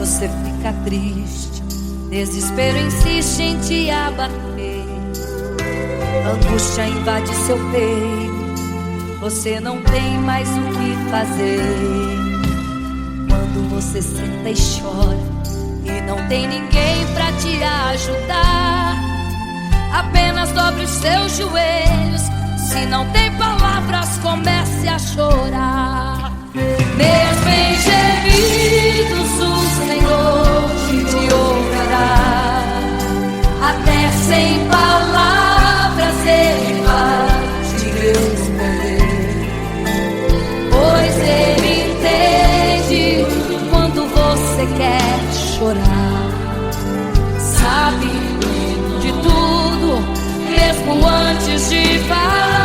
você fica triste, desespero insiste em te abater, angústia invade seu peito, você não tem mais o que fazer. Quando você senta e chora e não tem ninguém pra te ajudar, apenas dobre os seus joelhos. Se não tem palavras, comece a chorar. Mesmo em gemidos, o Senhor te ouvirá. Até sem palavras Ele vai te responder, pois Ele entende quando você quer chorar. Sabe de tudo, mesmo antes de falar.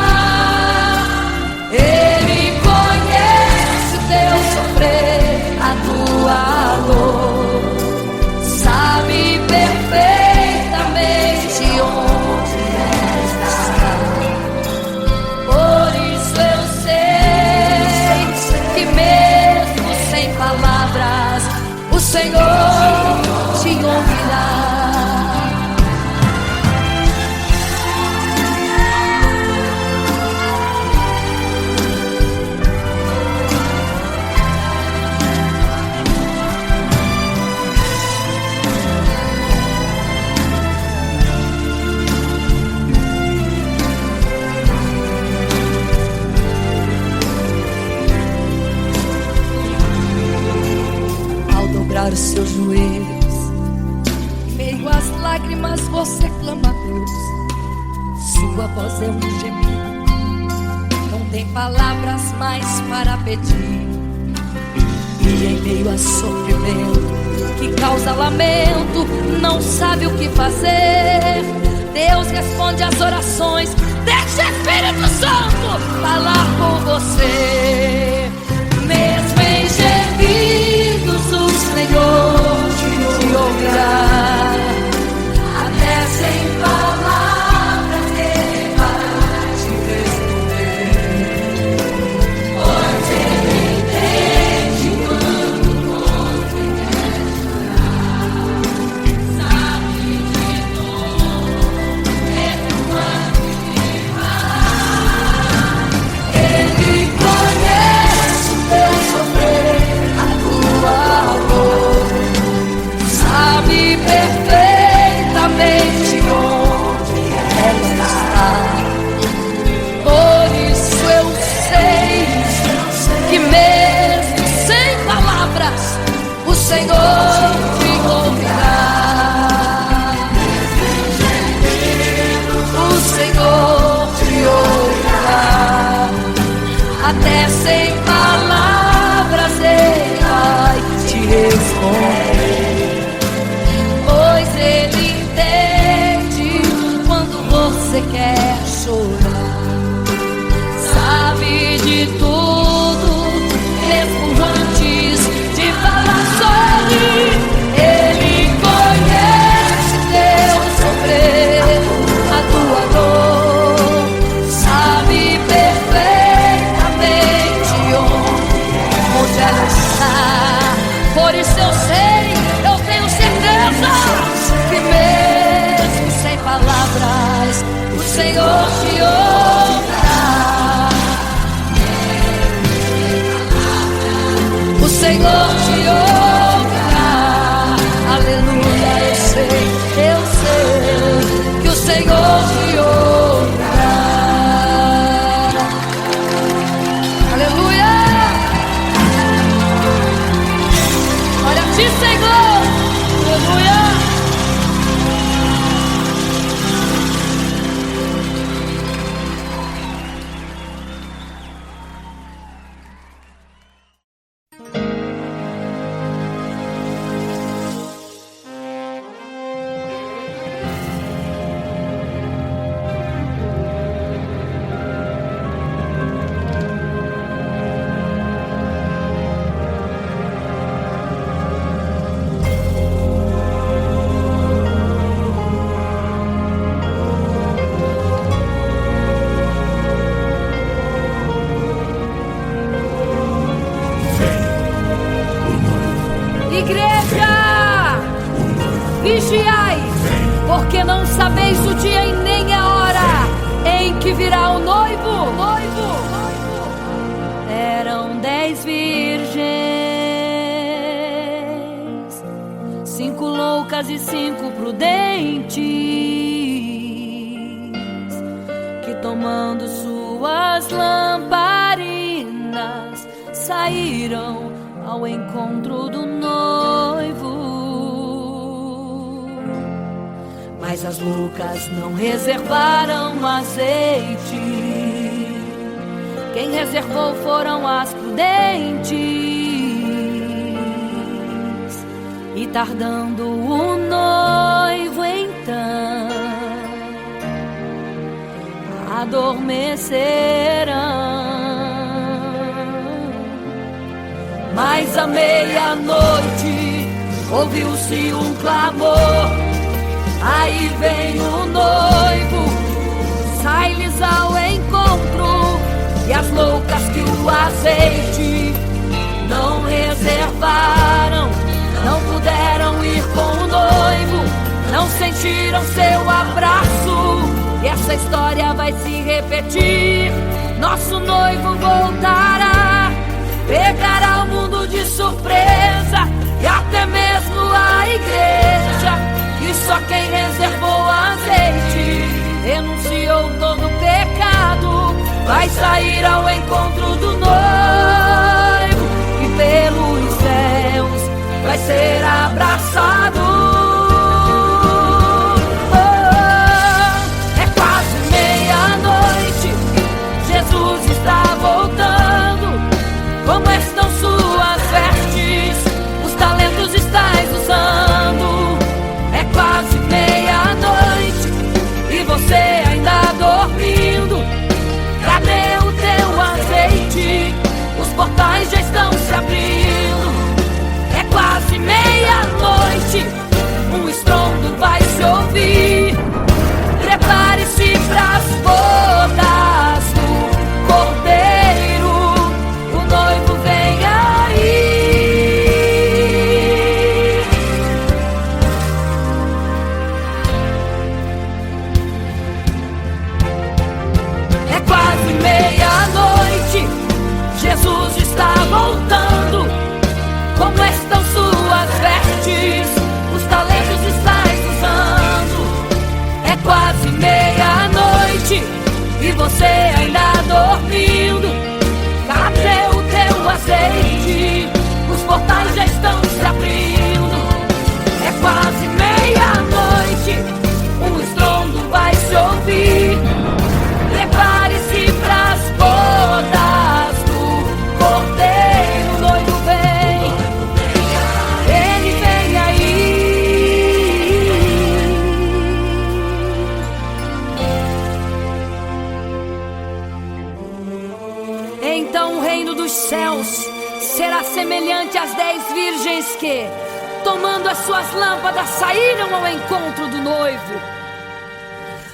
Ele conhece o teu sofrer, a tua dor. Sabe perfeitamente onde está. Por isso eu sei que mesmo sem palavras o Senhor te ouvirá. Os seus joelhos, em meio às lágrimas você clama a Deus. Sua voz é um gemido, não tem palavras mais para pedir. E em meio a sofrimento que causa lamento, não sabe o que fazer. Deus responde às orações, deixa o Espírito Santo falar com você. Mesmo em gemidos o Senhor te ouvirá. Até sem palavras Ele vai te responder, pois Ele entende quando você quer chorar. Sabe de tudo, mesmo antes de falar. Ele conhece o teu sofrer, a tua dor. Sabe perfeitamente onde ela está. Por isso eu sei que mesmo sem palavras o Senhor te ouvirá. O Senhor te ouvirá. Até sem palavras Ele vai te responder, pois Ele entende quando você quer chorar. Sabe de tudo, mesmo antes de falar sobre. Ele conhece teu sofrer, a tua dor. Sabe perfeitamente onde ela está. Por isso eu sei, eu tenho certeza que mesmo sem palavras o Senhor te ouvirá. O Senhor te ouvirá. Aleluia, eu sei que o Senhor te ouvirá. Aleluia. Olha a ti, Senhor. Aleluia. igreja, vigiai, porque não sabeis o dia e nem a hora em que virá o noivo. Eram 10 virgens, 5 loucas e 5 prudentes, que tomando suas lamparinas saíram ao encontro do noivo. Mas as loucas não reservaram azeite. Quem reservou foram as prudentes. E tardando o noivo então, adormecerão. Mas à meia-noite ouviu-se um clamor: aí vem o noivo, sai-lhes ao encontro. E as loucas que o azeite não reservaram, não puderam ir com o noivo, não sentiram seu abraço. E essa história vai se repetir. Nosso noivo voltará, pegará o mundo de surpresa, e até mesmo a igreja. E só quem reservou azeite, renunciou todo o pecado, vai sair ao encontro do noivo, e pelos céus vai ser abraçado. É quase meia-noite, Jesus está voltando. Como estão suas vestes? Os talentos estais usando. É quase meia-noite e você ainda dormindo. Cadê o teu azeite? Os portais já estão se abrindo. É quase meia-noite, um estrondo vai se ouvir. Prepare-se pras bodas do Cordeiro, o noivo vem aí. É quase meia-noite, Jesus está voltando. Como estão suas vestes? Os talentos estais usando. É quase meia-noite e você ainda dormindo. Cadê o teu azeite? Os portais já estão se abrindo. É quase meia-noite, um estrondo vai se ouvir. Prepare-se pras bodas do Cordeiro, o noivo vem, ele vem aí. Então o reino dos céus será semelhante às 10 virgens que, tomando as suas lâmpadas, saíram ao encontro do noivo.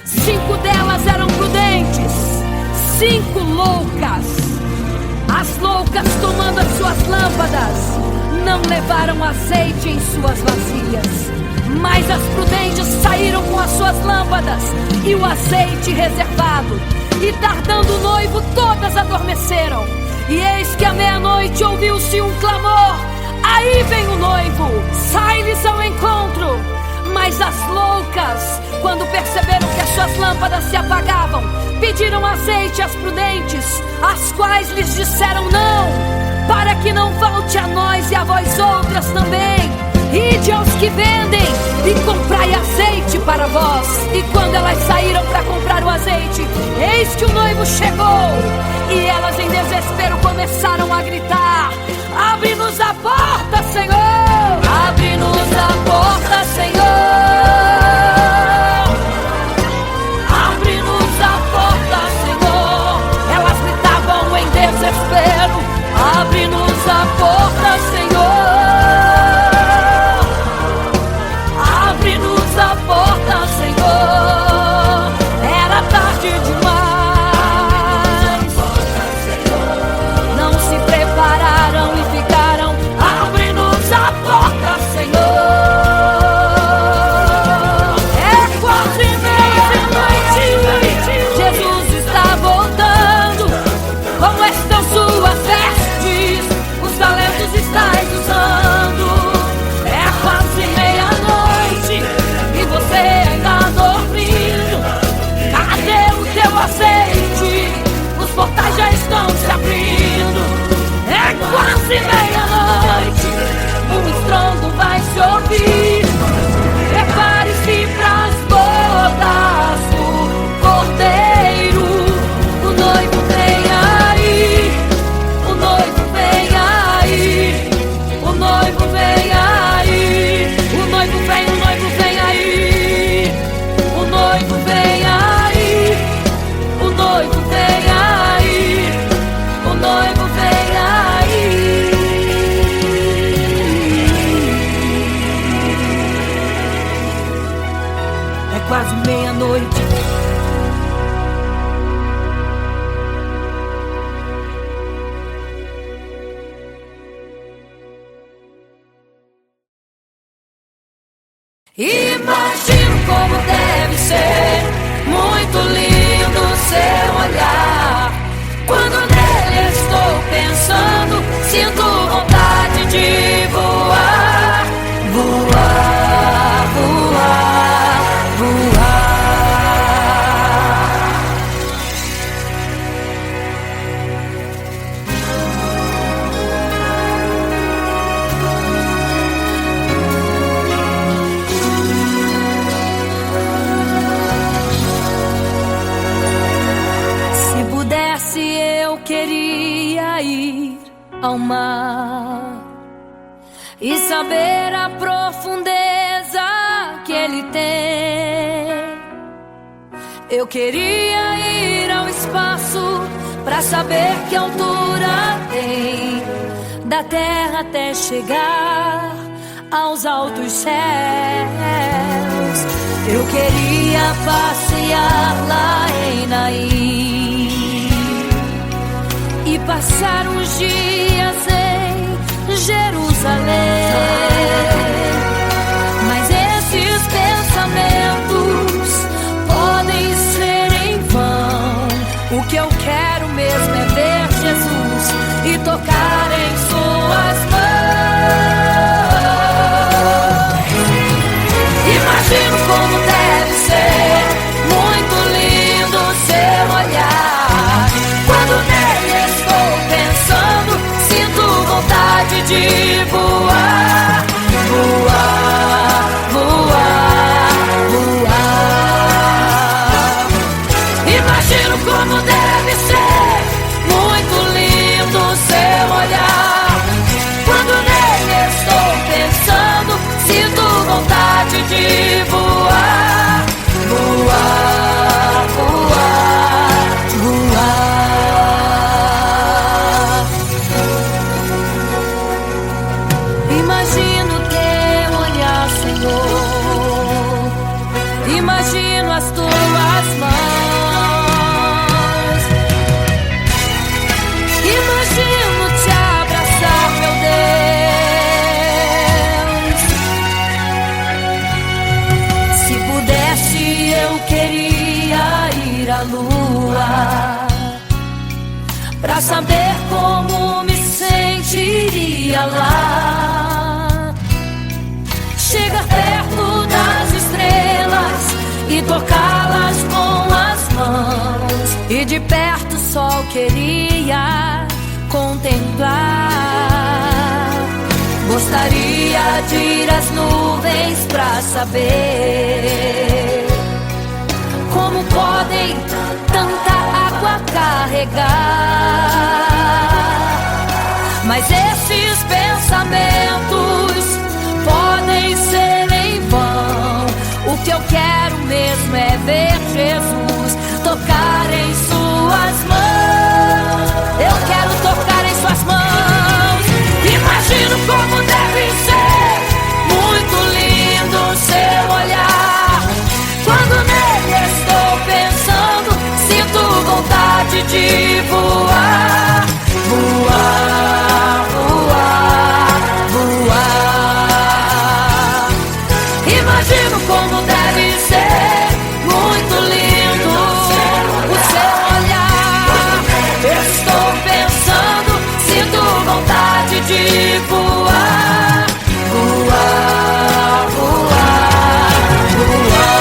5 delas eram prudentes, 5 loucas. As loucas, tomando as suas lâmpadas, não levaram azeite em suas vasilhas. Mas as prudentes saíram com as suas lâmpadas e o azeite reservado. E tardando o noivo, todas adormeceram. E eis que à meia-noite ouviu-se um clamor: aí vem o noivo, sai-lhes ao encontro. Mas as loucas, quando perceberam que as suas lâmpadas se apagavam, pediram azeite às prudentes, as quais lhes disseram: não, para que não falte a nós e a vós outras também. Ide aos que vendem e comprai azeite para vós. E quando elas saíram para comprar o azeite, eis que o noivo chegou. E elas em desespero começaram a gritar: abre-nos a porta, Senhor! Abre-nos a porta, Senhor! Abre-nos a porta, Senhor! Elas gritavam em desespero: abre-nos a porta, Senhor! Abre-nos a porta, Senhor! Era tarde demais. Não se prepararam e ficaram: abre-nos a quase meia-noite. Imagino como deve ser muito lindo seu olhar. Quando nele estou pensando, sinto vontade de voar, voar, voar, voar. Se pudesse, eu queria ir ao mar e saber a profundeza que ele tem. Eu queria ir ao espaço pra saber que altura tem, da terra até chegar aos altos céus. Eu queria passear lá em Naim e passar uns dias em Jerusalém. Mas esses pensamentos podem ser em vão. O que eu quero mesmo é ver Jesus e tocar em suas mãos. Imagino como deve ser muito lindo seu olhar. Quando nele estou pensando, sinto vontade de voar, voar, voar, voar. Imagino como deve ser muito lindo seu olhar. Quando nele estou pensando, sinto vontade de voar, voar, voar, voar. Imagino teu olhar, Senhor. Imagino as tuas mãos. Imagino te abraçar, meu Deus. Se pudesse, eu queria ir à lua pra saber como me sentiria lá. Chegar perto das estrelas e tocá-las com as mãos, e de perto só queria contemplar. Gostaria de ir às nuvens pra saber como podem tanta água carregar. Mas esses pensamentos podem ser em vão. O que eu quero mesmo é ver Jesus, tocar em suas mãos. Eu quero tocar em suas mãos. Imagino como deve ser muito lindo seu olhar. Quando nele estou pensando, sinto vontade de voar, voar, voar, voar. Imagino como deve ser muito lindo o seu olhar. Estou pensando, sinto vontade de voar, voar, voar, voar.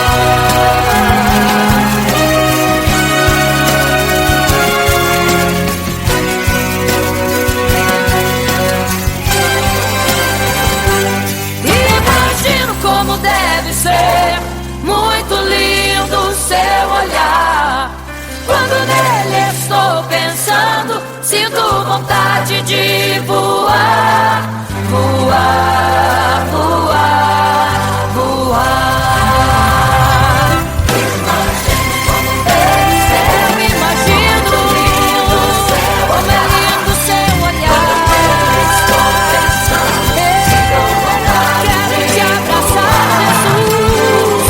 Imagino como deve ser muito lindo o seu olhar. Quando nele estou pensando, sinto vontade de voar, voar, voar, voar. Imagino como deve ser, eu imagino como é lindo o seu olhar. Estou pensando, quero te abraçar, Jesus.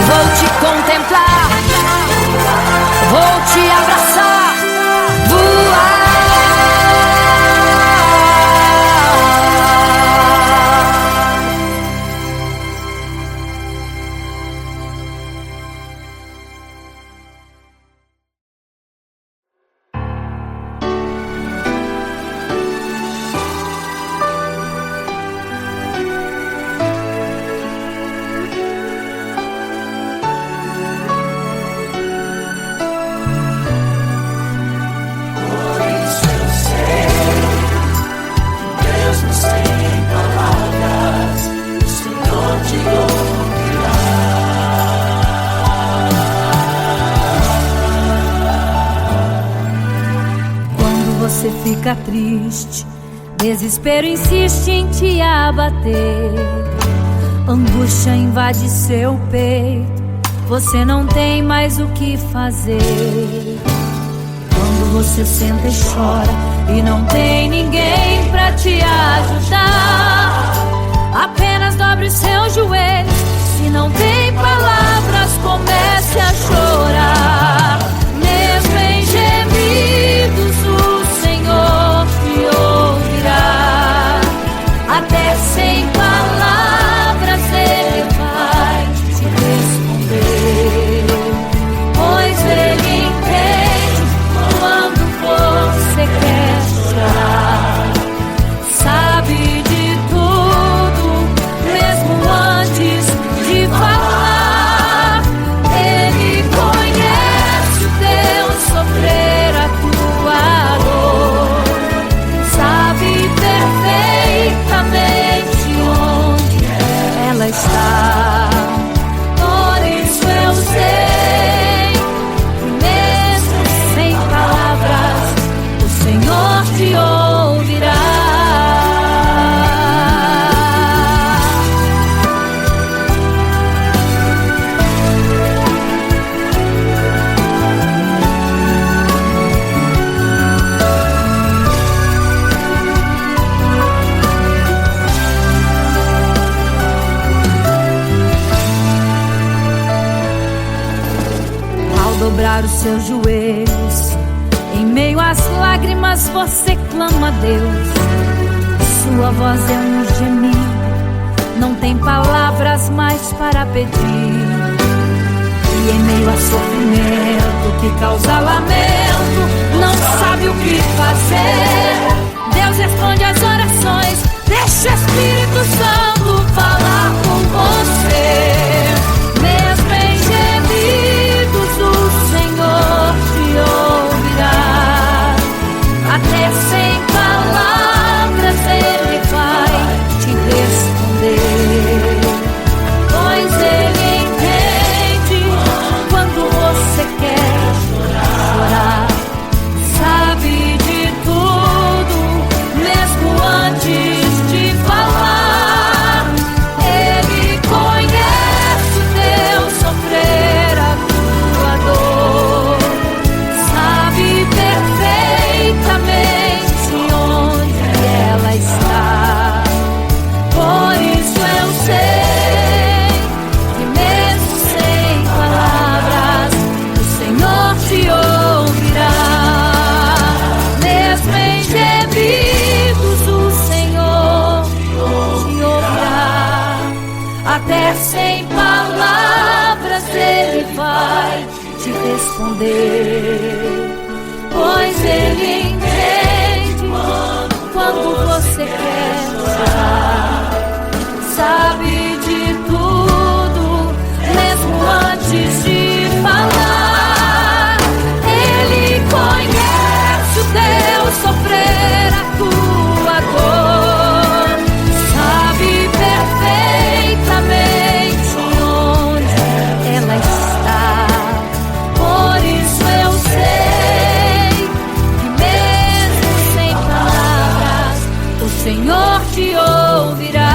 Vou te contemplar, vou te abraçar, voar. Você fica triste, desespero insiste em te abater, angústia invade seu peito, você não tem mais o que fazer. Quando você senta e chora e não tem ninguém pra te ajudar, apenas dobre os seus joelhos. Se não tem palavras, comece a chorar. Mesmo em gemidos, o Senhor te ouvirá. Até sem palavras Ele vai te responder, pois Ele entende quando você quer chorar. Sabe de tudo, mesmo antes de falar. Ele conhece o teu sofrer, a tua dor. Sabe perfeitamente onde ela está. Por isso eu sei que mesmo sem palavras o Senhor te ouvirá. Ao dobrar os seus joelhos, em meio às lágrimas você clama a Deus. Sua voz é um gemido, não tem palavras mais para pedir. E em meio a sofrimento que causa lamento, não sabe o que fazer. Deus responde às orações, deixa o Espírito Santo falar com você. Mesmo em gemidos o Senhor te ouvirá. Até sem palavras Ele vai te responder, pois Ele entende quando você quer chorar. Sabe de tudo, mesmo antes de falar. Ele conhece o teu sofrer, a tua dor. Sabe perfeitamente onde ela está. Por isso eu sei que mesmo sem palavras o Senhor te ouvirá. Mesmo em gemidos o Senhor te ouvirá. Até sem palavras Ele vai te responder, pois Ele entende quando você quer chorar. Sabe de tudo, mesmo antes de falar. Ele conhece o teu sofrer, a tua dor. Sabe perfeitamente onde ela está. Por isso eu sei que mesmo sem palavras o Senhor te ouvirá.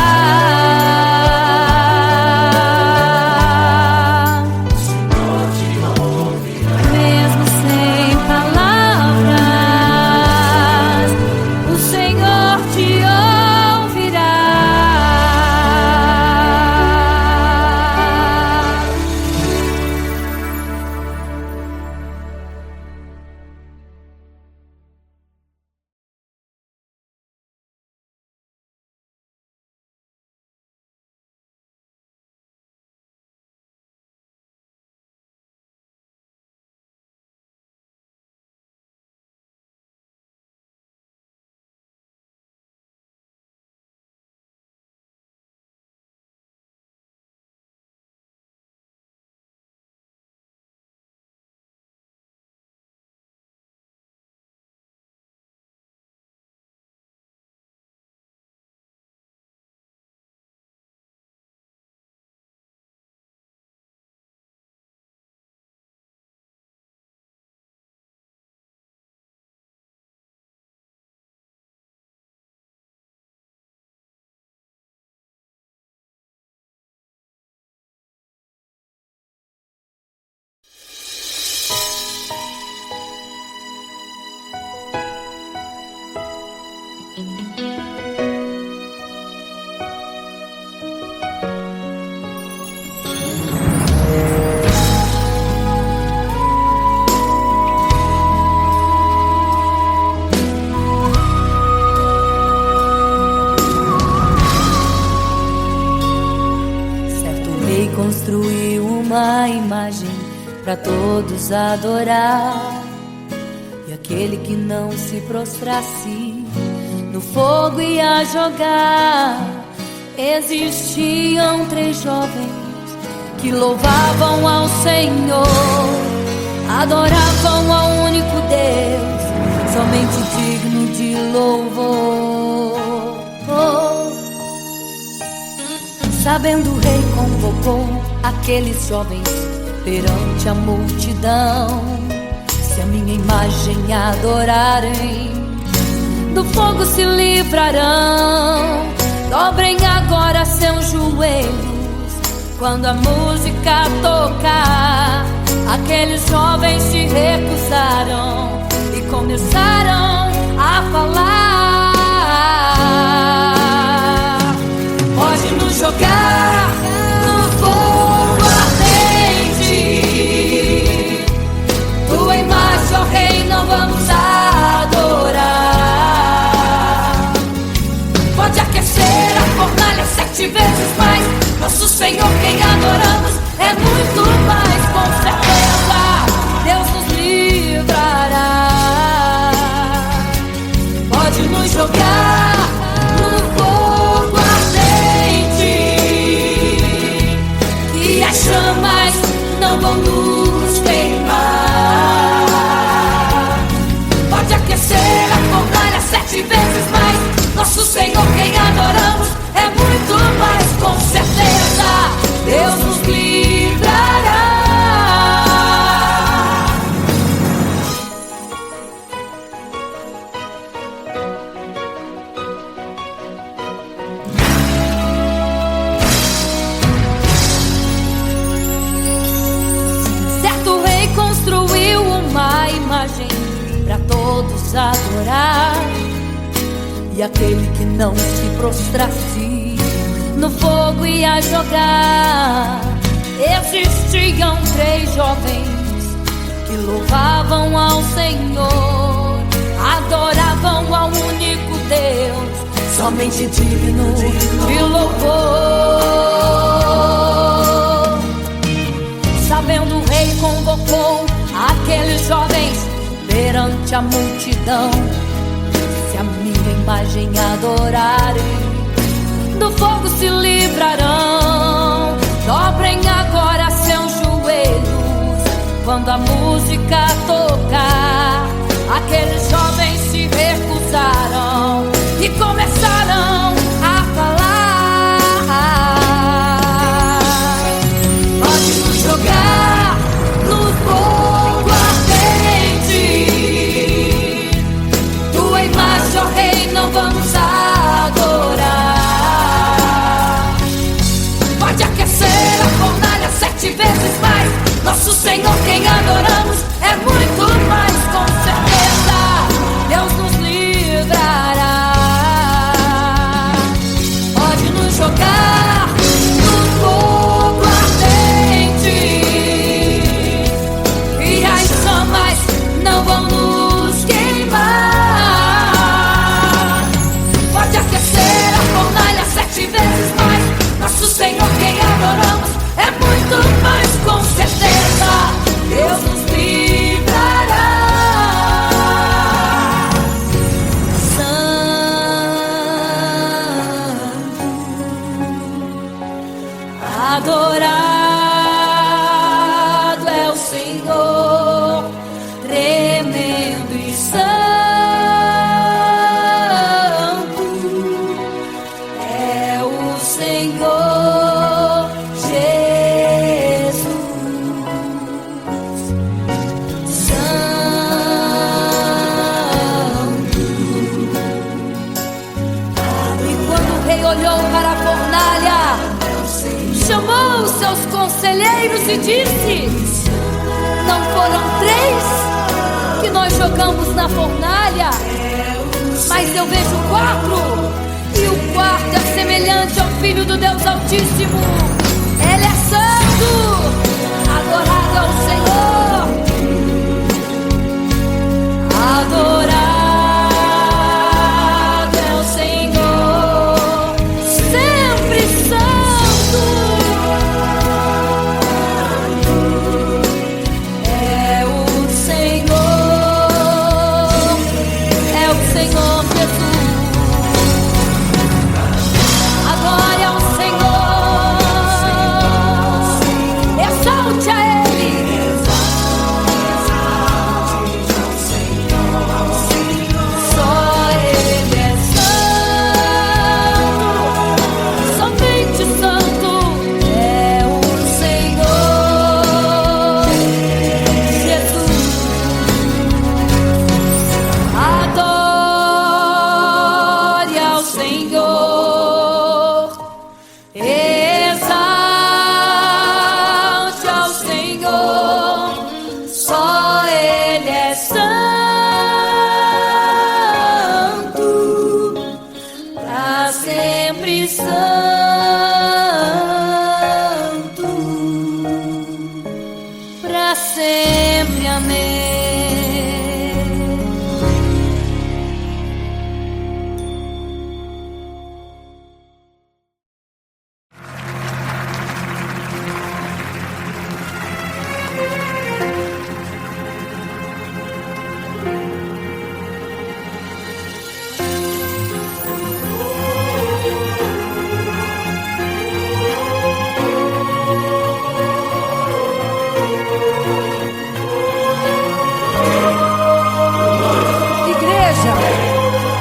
rei construiu uma imagem para todos adorar, e aquele que não se prostrasse no fogo ia jogar. Existiam 3 jovens que louvavam ao Senhor, adoravam ao único Deus, somente digno de louvor. Sabendo, o rei convocou aqueles jovens perante a multidão: se a minha imagem adorarem, do fogo se livrarão. Dobrem agora seus joelhos quando a música tocar. Aqueles jovens se recusaram e começaram a falar: pode nos jogar no fogo ardente, tua imagem, ó Rei, não vamos adorar. Pode aquecer a fornalha 7 vezes mais, nosso Senhor quem adoramos é muito mais, com certeza Deus nos livrará. Pode nos jogar no fogo ardente, e as chamas não vão nos queimar. Pode aquecer a fornalha 7 vezes mais, nosso Senhor quem adoramos é muito mais, com certeza Deus nos livrará. Certo rei construiu uma imagem para todos adorar, e aquele que não se prostrasse no fogo ia jogar. Existiam 3 jovens que louvavam ao Senhor, adoravam ao único Deus, somente digno de louvor. Sabendo, o rei convocou aqueles jovens perante a multidão: se a minha imagem adorarem, do fogo se livrarão. Dobrem agora seus joelhos quando a música tocar. Aqueles jovens se recusaram e começaram a falar: pode nos jogar no fogo ardente, tua imagem, ó Rei, não vamos adorar. Pode aquecer a fornalha 7 vezes mais, nosso Senhor quem adoramos é muito mais, com certeza Deus nos livrará. Pode nos jogar no fogo ardente, e as chamas não vão nos queimar. Pode aquecer a fornalha 7 vezes mais, nosso Senhor quem adoramos é muito mais, com certeza Deus nos livrará. Adorado é o Senhor, tremendo e santo é o Senhor Jesus. Santo. E quando o rei olhou para a fornalha, chamou os seus conselheiros e disse: não foram 3 que nós jogamos na fornalha, mas eu vejo 4, e o 4 é semelhante ao Filho do Deus Altíssimo. Ele é santo, adorado ao Senhor, adorado é o Senhor, sempre santo. sempre. Amém.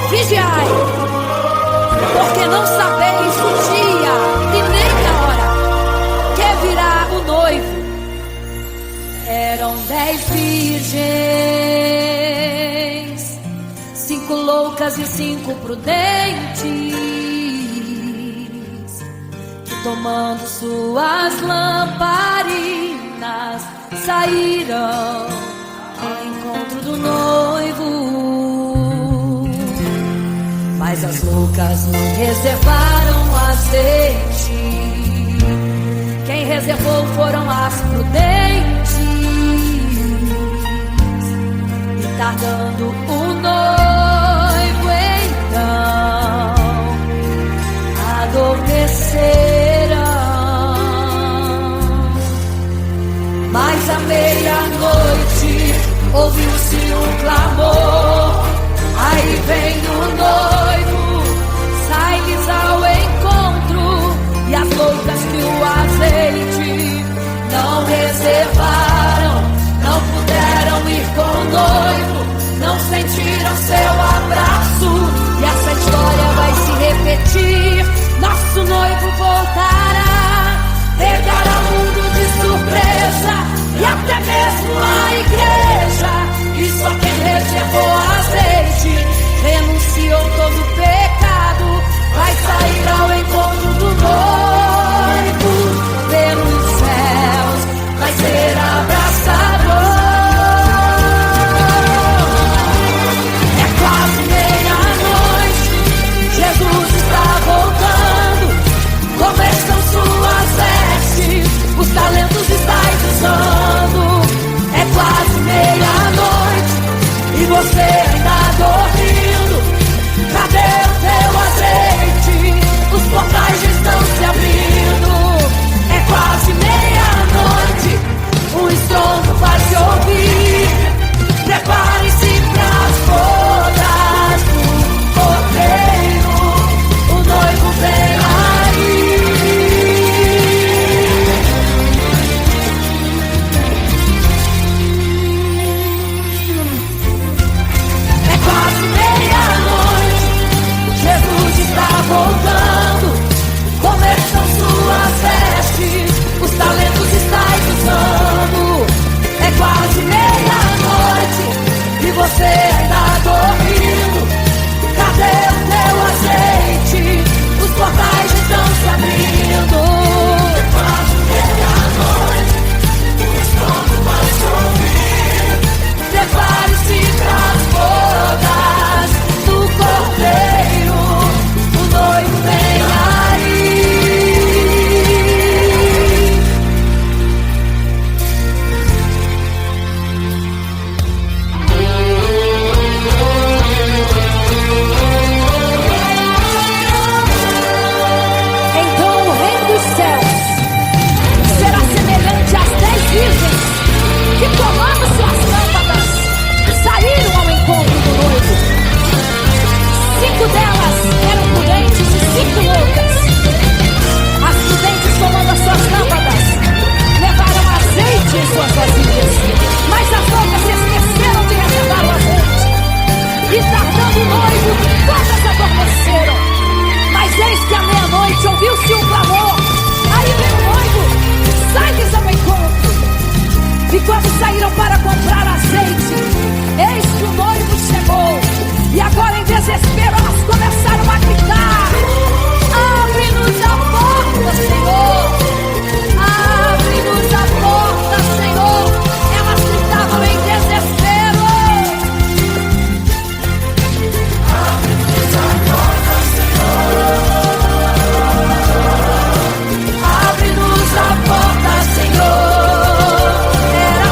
Vigiai, porque não sabeis o dia e nem a hora que virá o noivo. Eram 10 virgens, 5 loucas e 5 prudentes, que tomando suas lamparinas saíram ao encontro do noivo. Mas as loucas não reservaram azeite. Quem reservou foram as prudentes. E tardando o noivo, então adormeceram. Mas à meia-noite ouviu-se um clamor. Aí vem o noivo, sai-lhes ao encontro. E as loucas que o azeite não reservaram, não puderam ir com o noivo, não sentiram seu abraço. E essa história vai se repetir. Nosso noivo voltará, pegará o mundo de surpresa, e até mesmo a igreja. E só quem reservou azeite, renunciou todo o pecado, vai sair ao encontro do noivo. Pelos céus vai ser abraçador. É quase meia-noite, Jesus está voltando. Como estão suas vestes? Os talentos estáis usando. É quase meia-noite e você ainda dormindo. Cadê o teu azeite? Os portais estão se abrindo. É quase meia-noite, o estrondo vai se ouvir. Prepare-se para as bodas do Cordeiro. O noivo vem aí. Jesus está voltando. Como estão suas vestes? Os talentos estáis usando. É quase meia-noite e você ainda dormindo. Cadê o teu azeite? Os portais estão se abrindo. É quase meia-noite, o estrondo vai se ouvir. Prepare-se para as bodas do Cordeiro. O noivo vem aí. Então o reino dos céus será semelhante às 10 virgens que, tomando suas lâmpadas, saíram ao encontro do noivo. 5 delas eram prudentes e 5 loucas. As prudentes, tomando as suas lâmpadas, levaram azeite em suas vasilhas, mas as loucas se esqueceram de reservar o azeite. E tardando o noivo, todas adormeceram. Mas eis que à meia-noite ouviu-se um clamor. Aí vem o noivo, sai-lhes ao encontro. E quando saíram para comprar azeite, eis que o noivo chegou. E agora em desespero elas começaram a gritar: abre-nos a porta, Senhor! Abre-nos a porta, Senhor! Elas gritavam em desespero. Abre-nos a porta, Senhor! Abre-nos a porta, Senhor! Era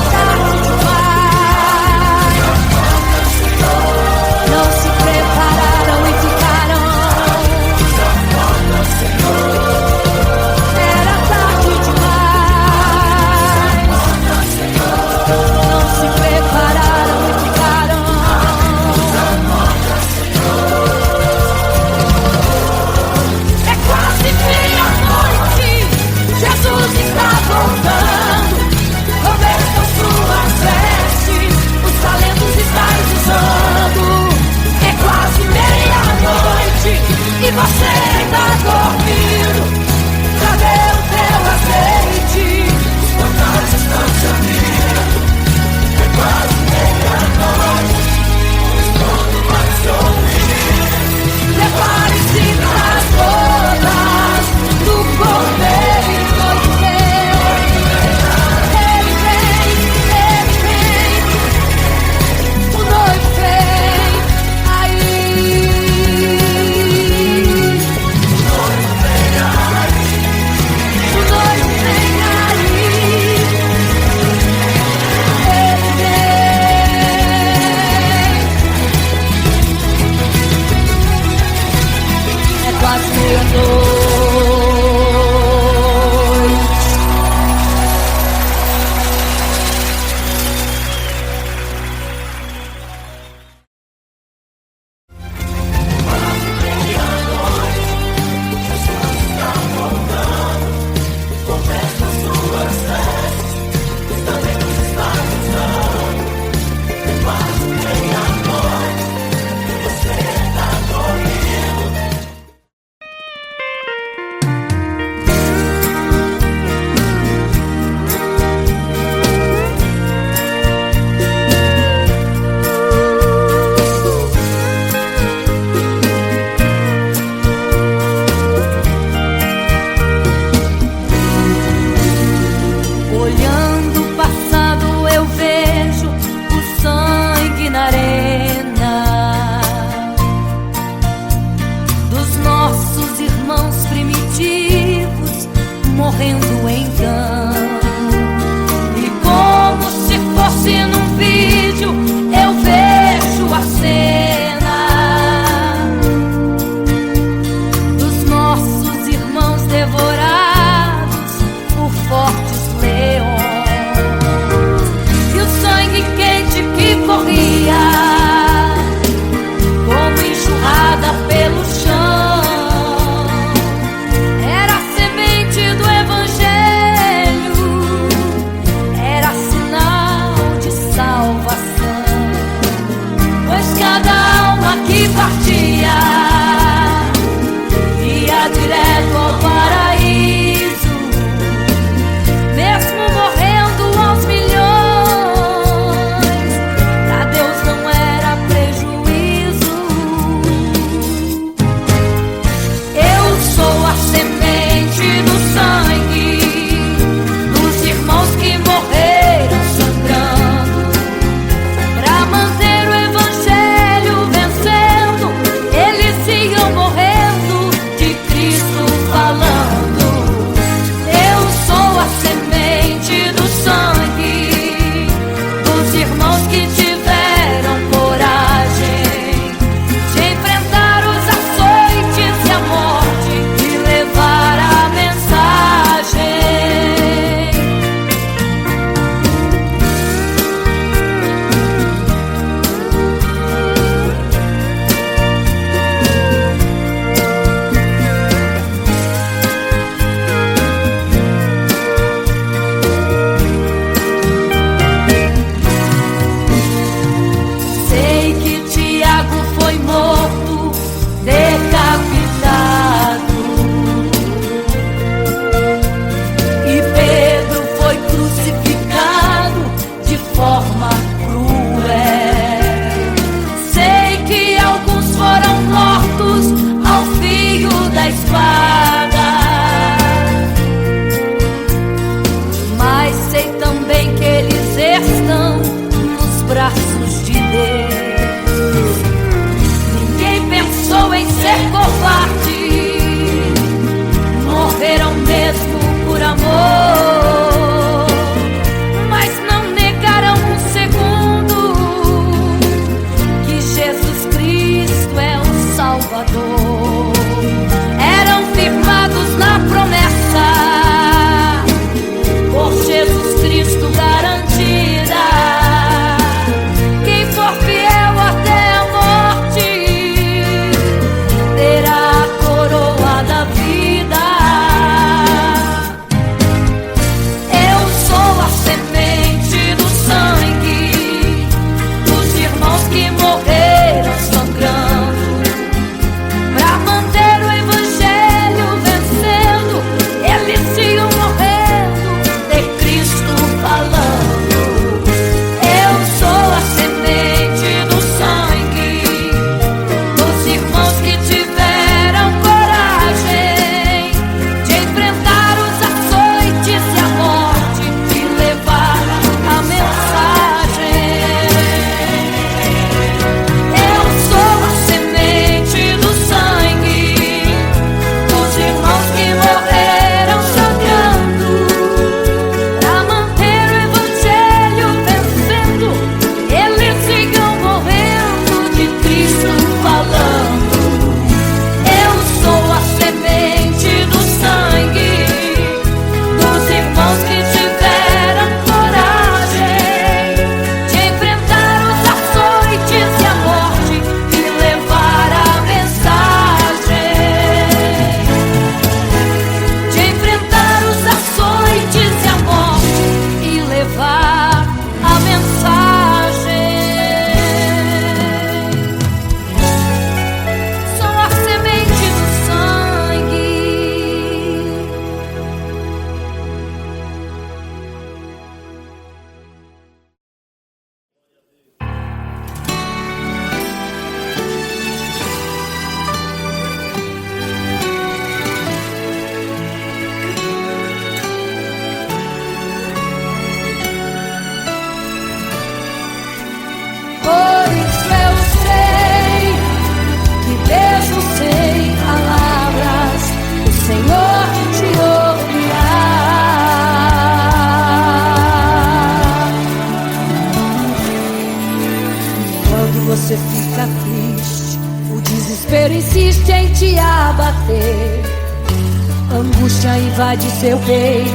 flecha invade seu peito,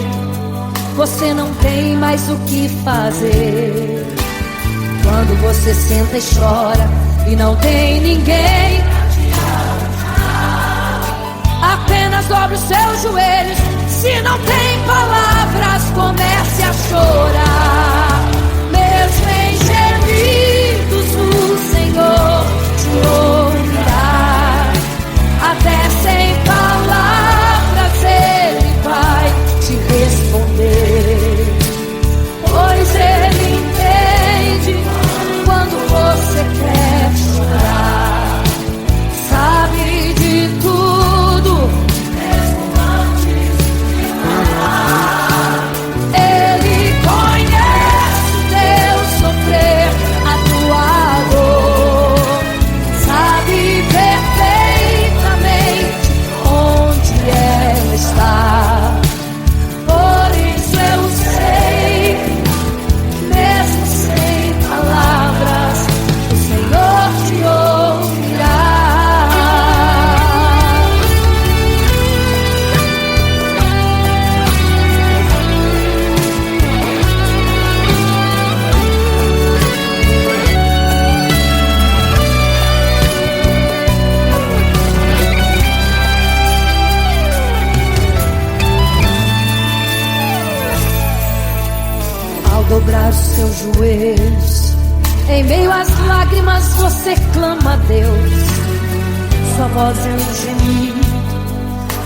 você não tem mais o que fazer. Quando você senta e chora e não tem ninguém, apenas dobre os seus joelhos. Se não tem palavras, comece a chorar. Mesmo em gemidos, o Senhor te ouvirá. Até sem palavras Ele vai te responder, pois Ele entende quando você quer chorar. Sabe de tudo, mesmo antes de falar. Ele conhece o teu sofrer, a tua dor. Sabe perfeitamente onde ela está. Por isso eu sei, mesmo sem palavras, o Senhor te ouvirá. Ao dobrar os seus joelhos, em meio às lágrimas você clama a Deus. Sua voz é um gemido,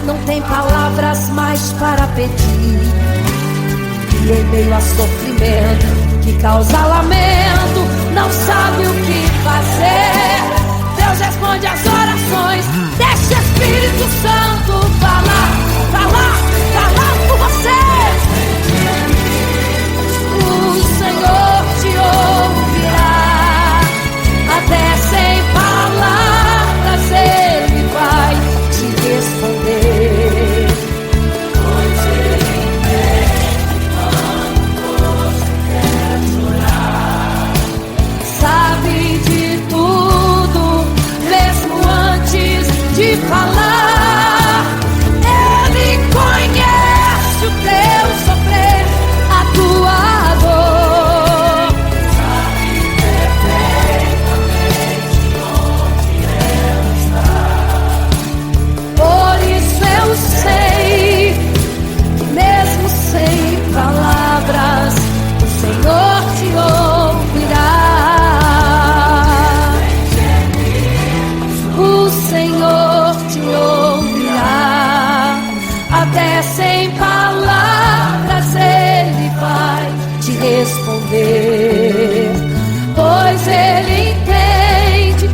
não tem palavras mais para pedir. E em meio a sofrimento que causa lamento, não sabe o que fazer. Deus responde às orações. Deixa o Espírito Santo falar por você. O Senhor te ouvirá. Até sem palavras Ele vai te responder, pois Ele entende quando você quer chorar. Sabe de tudo, mesmo antes de falar. Ele conhece o teu sofrer, a tua dor. Sabe perfeitamente onde ela está. Por isso eu sei, mesmo sem palavras, o Senhor te ouvirá. O Senhor te ouvirá. Até sem palavras Ele vai te responder, pois Ele entende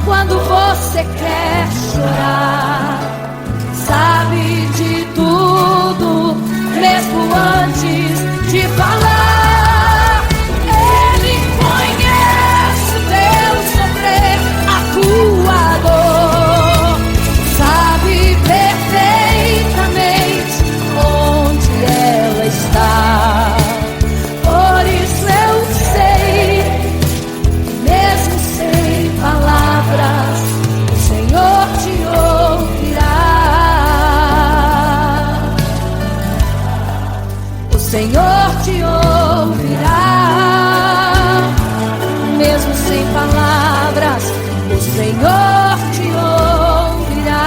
quando você quer chorar. Sabe de tudo, mesmo antes de falar. Ele conhece o teu sofrer, a tua dor. Sabe perfeitamente onde ela está. Por isso eu sei, mesmo sem palavras, o Senhor te ouvirá. O Senhor te ouvirá. Mesmo sem palavras, o Senhor te ouvirá.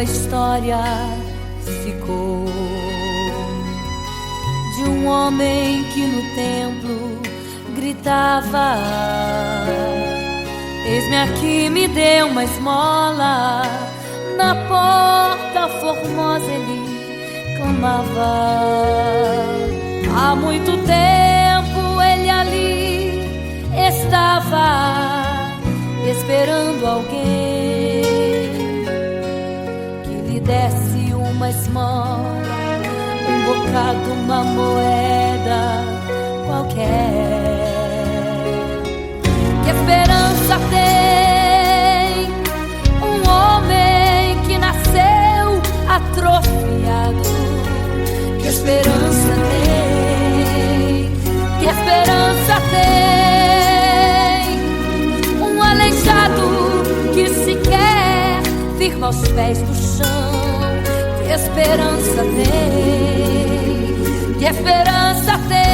História ficou de um homem que no templo gritava: Eis-me aqui, me deu uma esmola. Na porta formosa ele clamava. Há muito tempo ele ali estava, esperando alguém que lhe desse uma esmola, um bocado, uma moeda qualquer. Que esperança tem um homem que nasceu atrofiado? Que esperança tem? Que esperança tem um aleijado que sequer firma os pés no chão? Que esperança tem? Que esperança tem?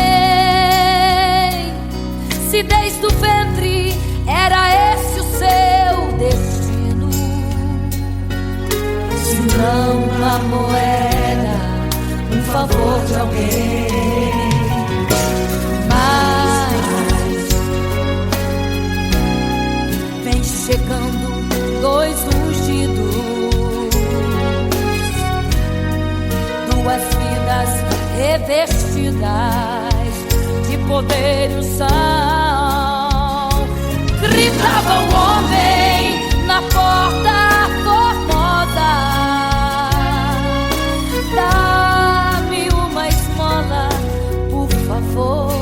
Se desde o ventre era esse o seu destino, se não uma moeda, um favor de alguém. Mas vem chegando dois ungidos, duas vidas revestidas de poder e unção. Gritava o homem na porta formosa: dá-me uma esmola, por favor.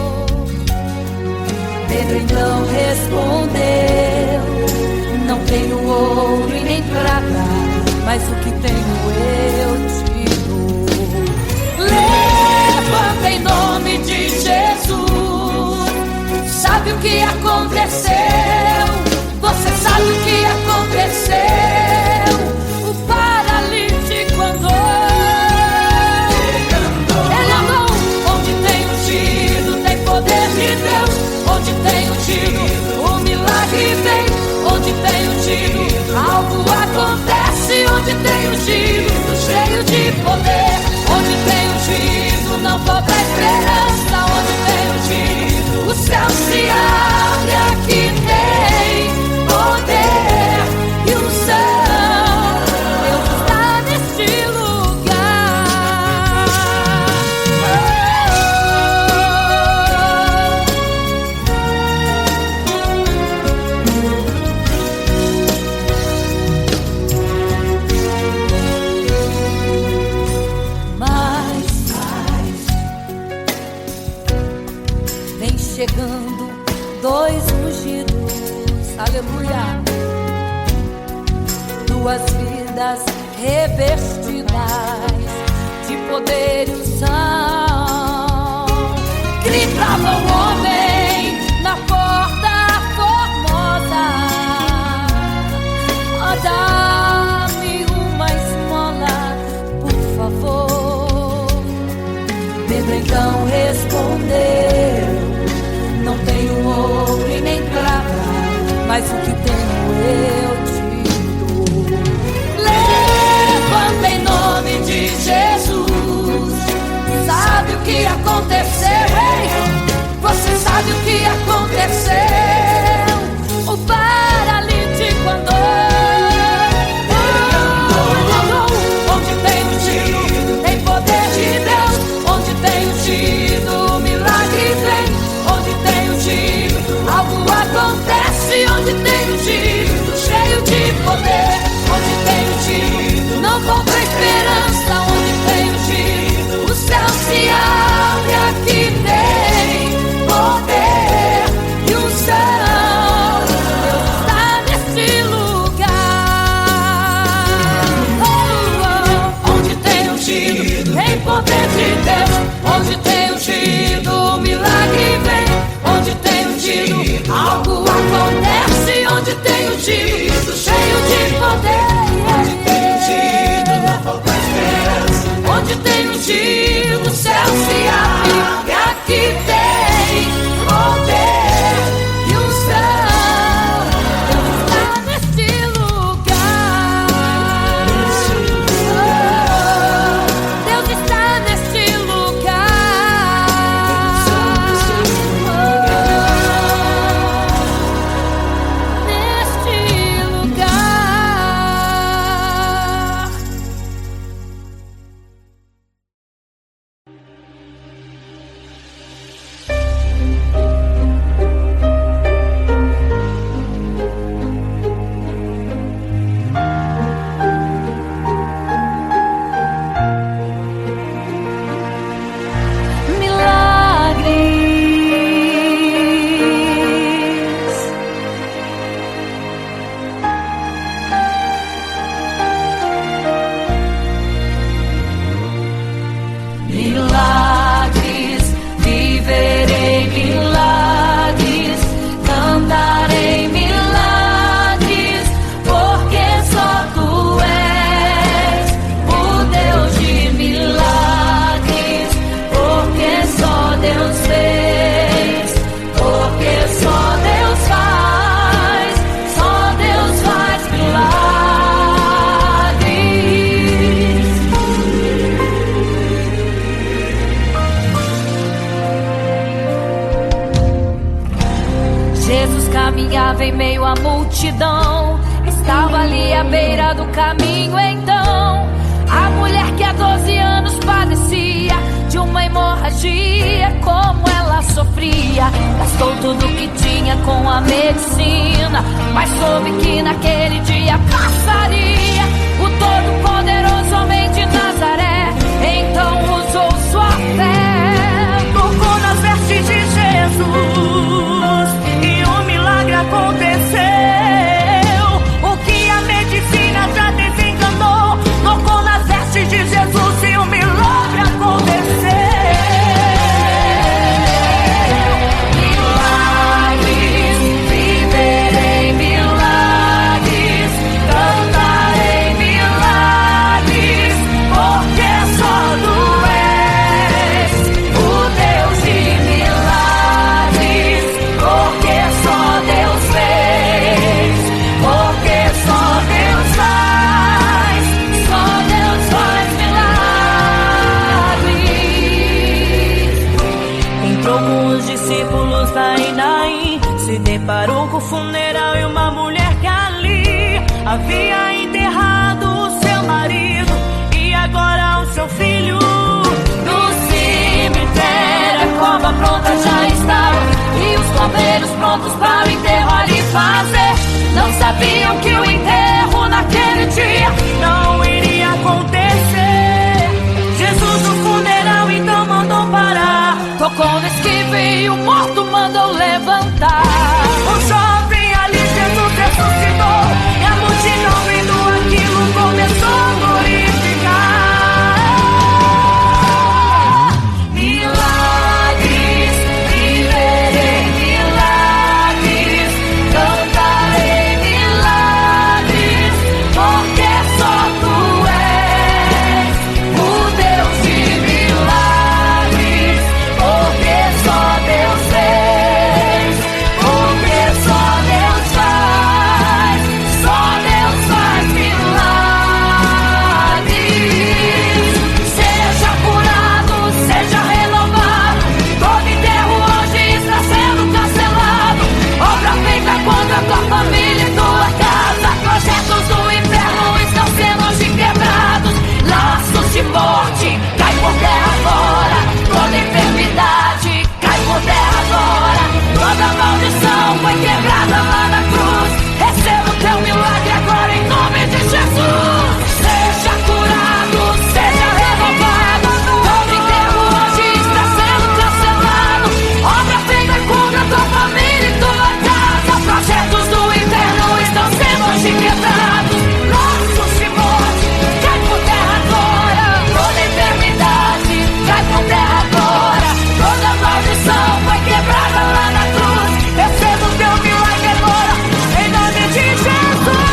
Pedro então respondeu: não tenho ouro e nem prata, mas o que tenho eu te dou. Levanta em nome de Jesus. Sabe o que aconteceu? Você sabe o que aconteceu? O paralítico andou. Ele andou. Onde tem ungido, tem poder de Deus. Onde tem ungido, o milagre vem. Onde tem ungido, algo acontece. Onde tem ungido, cheio de poder. Onde tem ungido, não falta esperança. Onde tem ungido, o céu se abre. Aqui tem poder e unção. Deus está neste lugar. Mas vem chegando dois ungidos, aleluia, duas vidas revestidas de poder e unção. Gritava o homem na porta formosa: oh, dá-me uma esmola, por favor. Pedro então respondeu: não tenho ouro e nem prata, mas o que tenho eu te dou. Levanta em nome de Jesus. Sabe o que aconteceu? Ei, parava em meio à multidão. Estava ali à beira do caminho então a mulher que há 12 anos padecia de uma hemorragia. Como ela sofria, gastou tudo que tinha com a medicina, mas soube que naquele dia passaria o todo-poderoso homem de Nazaré. Então usou sua fé, tocou nas vestes de Jesus e um milagre aconteceu. O que a medicina já desenganou, tocou nas vestes de Jesus e um milagre aconteceu. Milagres, viverei milagres, cantarei milagres, porque só tu és o Deus de milagres, porque só Deus fez, porque só Deus faz milagres. Entrou com os discípulos lá em Naim, se deparou com o funeral e uma mulher que ali havia enterrado o seu marido e agora o seu filho. No cemitério a cova pronta já estava e os coveiros prontos para o enterro ali fazer. Não sabiam que o enterro naquele dia não iria acontecer. Jesus no funeral então mandou parar, tocou no esquife e o morto mandou levantar. o jovem ali Jesus ressuscitou e a multidão vendo aquilo começou a glorificar. Milagres, viverei milagres, cantarei milagres, porque só tu és o Deus de milagres, porque só Deus fez, porque só Deus faz milagres. Seja curado, seja renovado, todo enterro hoje está sendo cancelado. Obra feita contra a tua família e tua casa, projetos do inferno estão sendo hoje quebrados. Laços de morte cai por terra fora, toda enfermidade cai por terra agora, toda maldição foi quebrada lá na cruz. Receba o teu milagre agora em nome de Jesus. Seja curado, seja renovado, todo enterro hoje está sendo cancelado. Obra feita contra a tua família e tua casa, projetos do inferno estão sendo hoje quebrados. Laços de morte cai por terra agora, toda enfermidade cai por terra agora, toda maldição foi quebrada lá na cruz. Receba o teu milagre agora em nome de Jesus.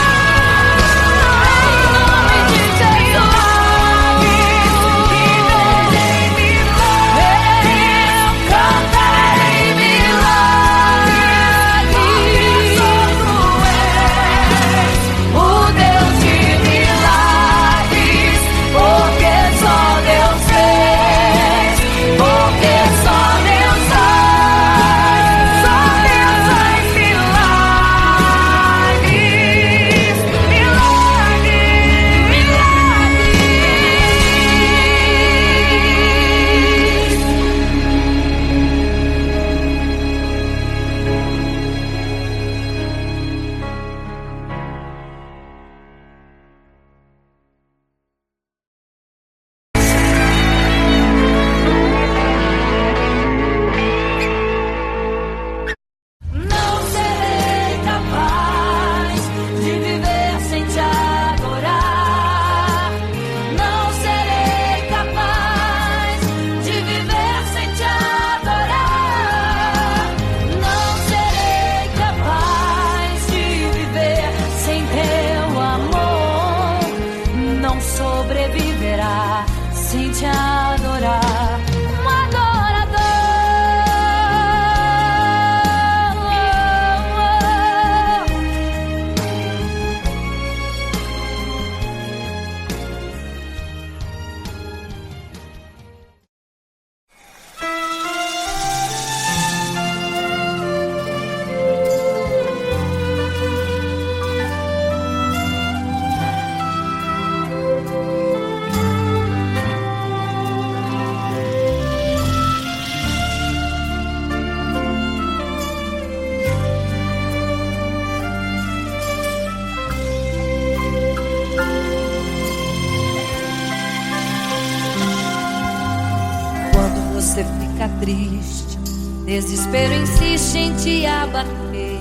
você fica triste, desespero insiste em te abater,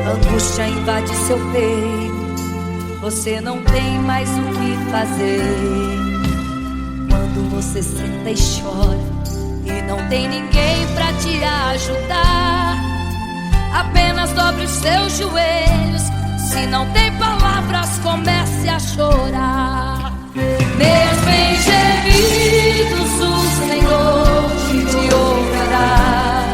angústia invade seu peito, você não tem mais o que fazer. Quando você senta e chora e não tem ninguém pra te ajudar, apenas dobre os seus joelhos. Se não tem palavras, comece a chorar. Mesmo em gemidos, o Senhor te ouvirá.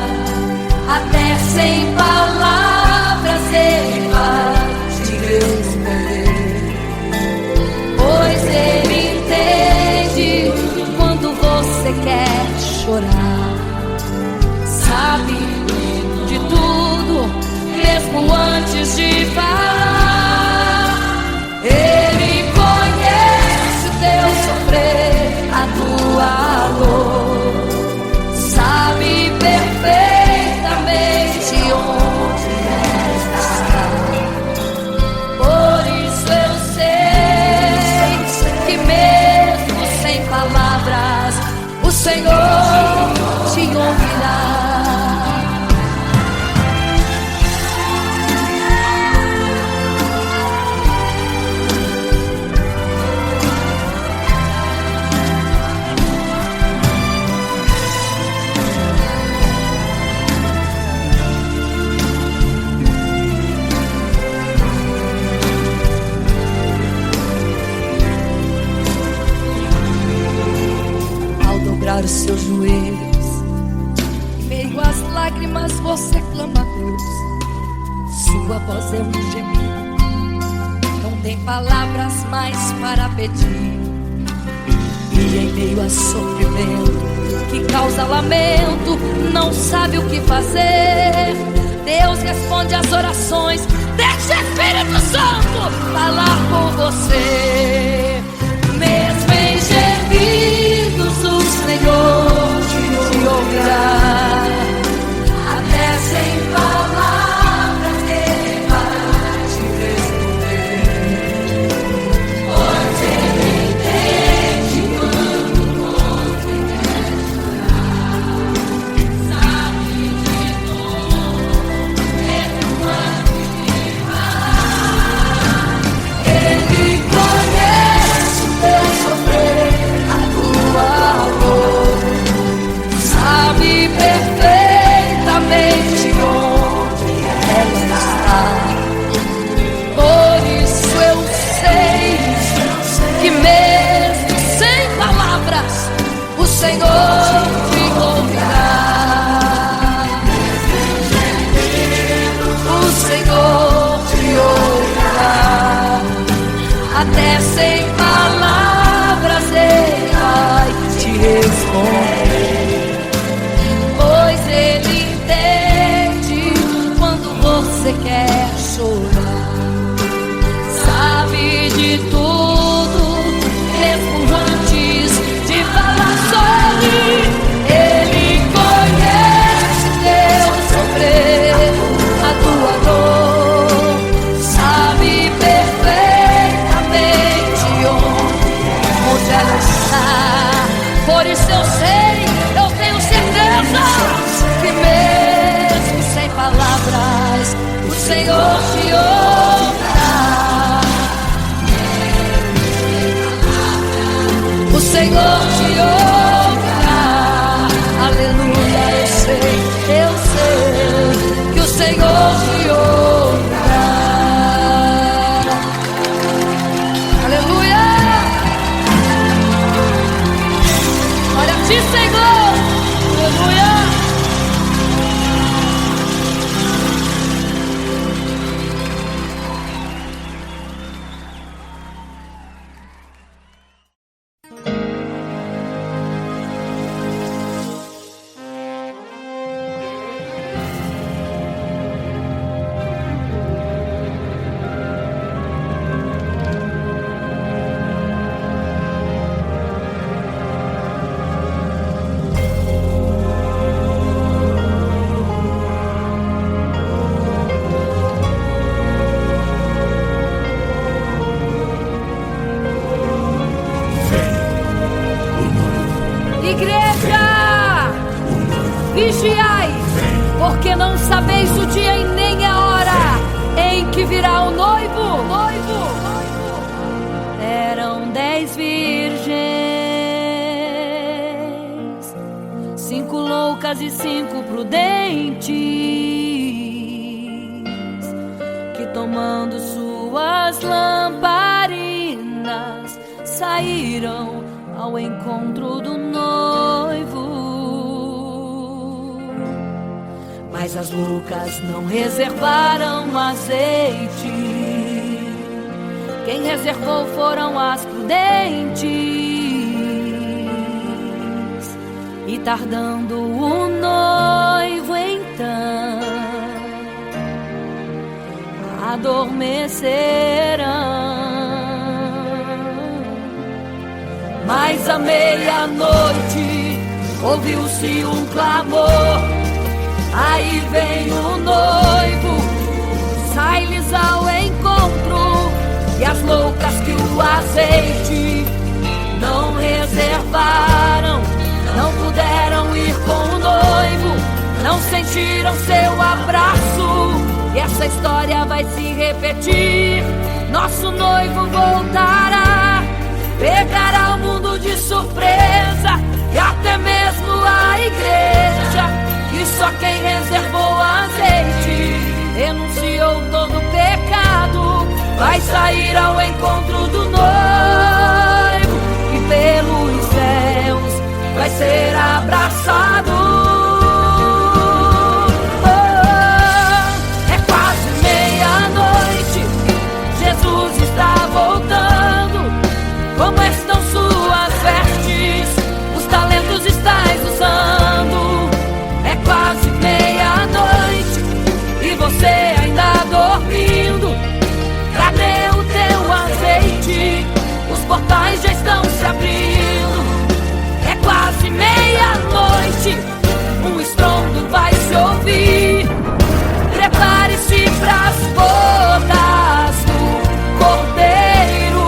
Até sem palavras Ele vai te responder, pois Ele entende quando você quer chorar. Sabe de tudo, mesmo antes de falar. Ele conhece o teu sofrer, a tua dor, sabe perfeitamente onde está. Por isso eu sei que mesmo sem palavras o Senhor te ouvirá. Os seus joelhos, em meio às lágrimas você clama a Deus. Sua voz é um gemido, não tem palavras mais para pedir. E em meio a sofrimento que causa lamento, não sabe o que fazer. Deus responde às orações, deixa o Espírito Santo falar com você. Mesmo em gemidos o Senhor te ouvirá. Até sem palavras Ele vai te responder, pois Ele entende quando você quer chorar. Sabe de tudo, mesmo antes de falar. Ele conhece o teu sofrer, a tua dor, sabe perfeitamente onde ela está. Por isso eu sei que mesmo sem palavras o Senhor te ouvirá. O Senhor te ouvirá. Até sem palavras Ele vai te responder, pois Ele entende quando você quer chorar. Sabe de tudo, mesmo antes de falar sobre. Ele conhece teu sofrer, a tua dor, sabe perfeitamente onde ela está. Por isso eu sei, eu tenho certeza que mesmo sem palavras o Senhor te ouvirá. O Senhor te ouvirá. Aleluia, eu sei que o Senhor te ouvirá. Aleluia. Olha a ti, Senhor. Aleluia. Igreja, vigiai, porque não sabeis o dia e nem a hora em que virá o noivo. Eram 10 virgens, 5 loucas e 5 prudentes, que tomando suas lamparinas saíram ao encontro do noivo. Mas as loucas não reservaram azeite. Quem reservou foram as prudentes. E tardando o noivo então, adormecerão. Mas à meia-noite ouviu-se um clamor: aí vem o noivo, sai-lhes ao encontro. E as loucas que o azeite não reservaram, não puderam ir com o noivo, não sentiram seu abraço. E essa história vai se repetir. Nosso noivo voltará, pegará o mundo de surpresa, e até mesmo a igreja. E só quem reservou azeite, renunciou todo pecado, vai sair ao encontro do noivo, e pelos céus vai ser abraçado. É quase meia-noite, Jesus está voltando. Como estão suas vestes? Os talentos estais usando. É quase meia-noite e você ainda dormindo. Cadê o teu azeite? Os portais já estão se abrindo. É quase meia-noite, um estrondo vai se ouvir. Prepare-se pras bodas do Cordeiro,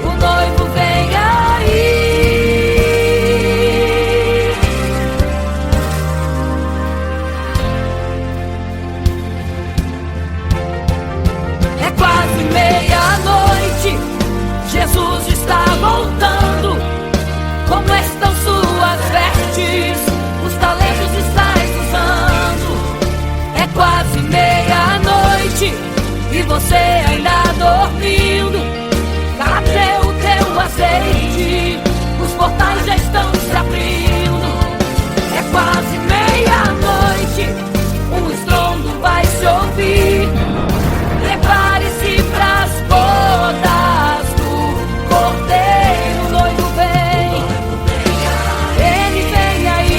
o noivo vem aí. É quase meia-noite, Jesus está voltando. Como estão suas vestes? Os talentos estais usando. É quase meia-noite e você ainda dormindo. Cadê o teu azeite? Os portais já estão se abrindo. É quase meia-noite, um estrondo vai se ouvir. Prepare-se pras bodas do Cordeiro, o noivo vem, ele vem aí.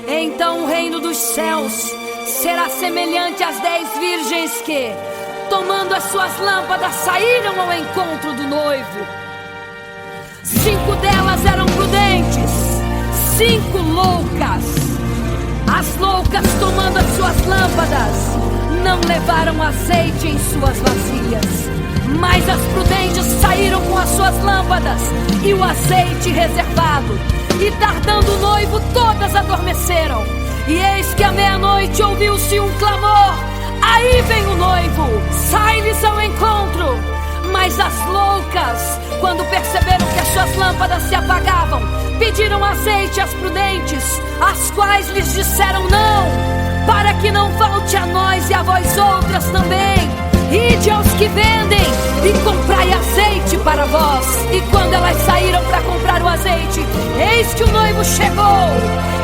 Então o reino dos céus será semelhante às 10 virgens que, tomando as suas lâmpadas, saíram ao encontro do noivo. 5 delas eram prudentes, 5 loucas. As loucas, tomando as suas lâmpadas, não levaram azeite em suas vasilhas. Mas as prudentes saíram com as suas lâmpadas e o azeite reservado. E tardando o noivo, todas adormeceram. E eis que à meia-noite ouviu-se um clamor: aí vem o noivo, sai-lhes ao encontro. Mas as loucas, quando perceberam que as suas lâmpadas se apagavam, pediram azeite às prudentes, as quais lhes disseram: não, para que não falte a nós e a vós outras também. Ide aos que vendem e comprai azeite para vós. E quando elas saíram para comprar o azeite, eis que o noivo chegou.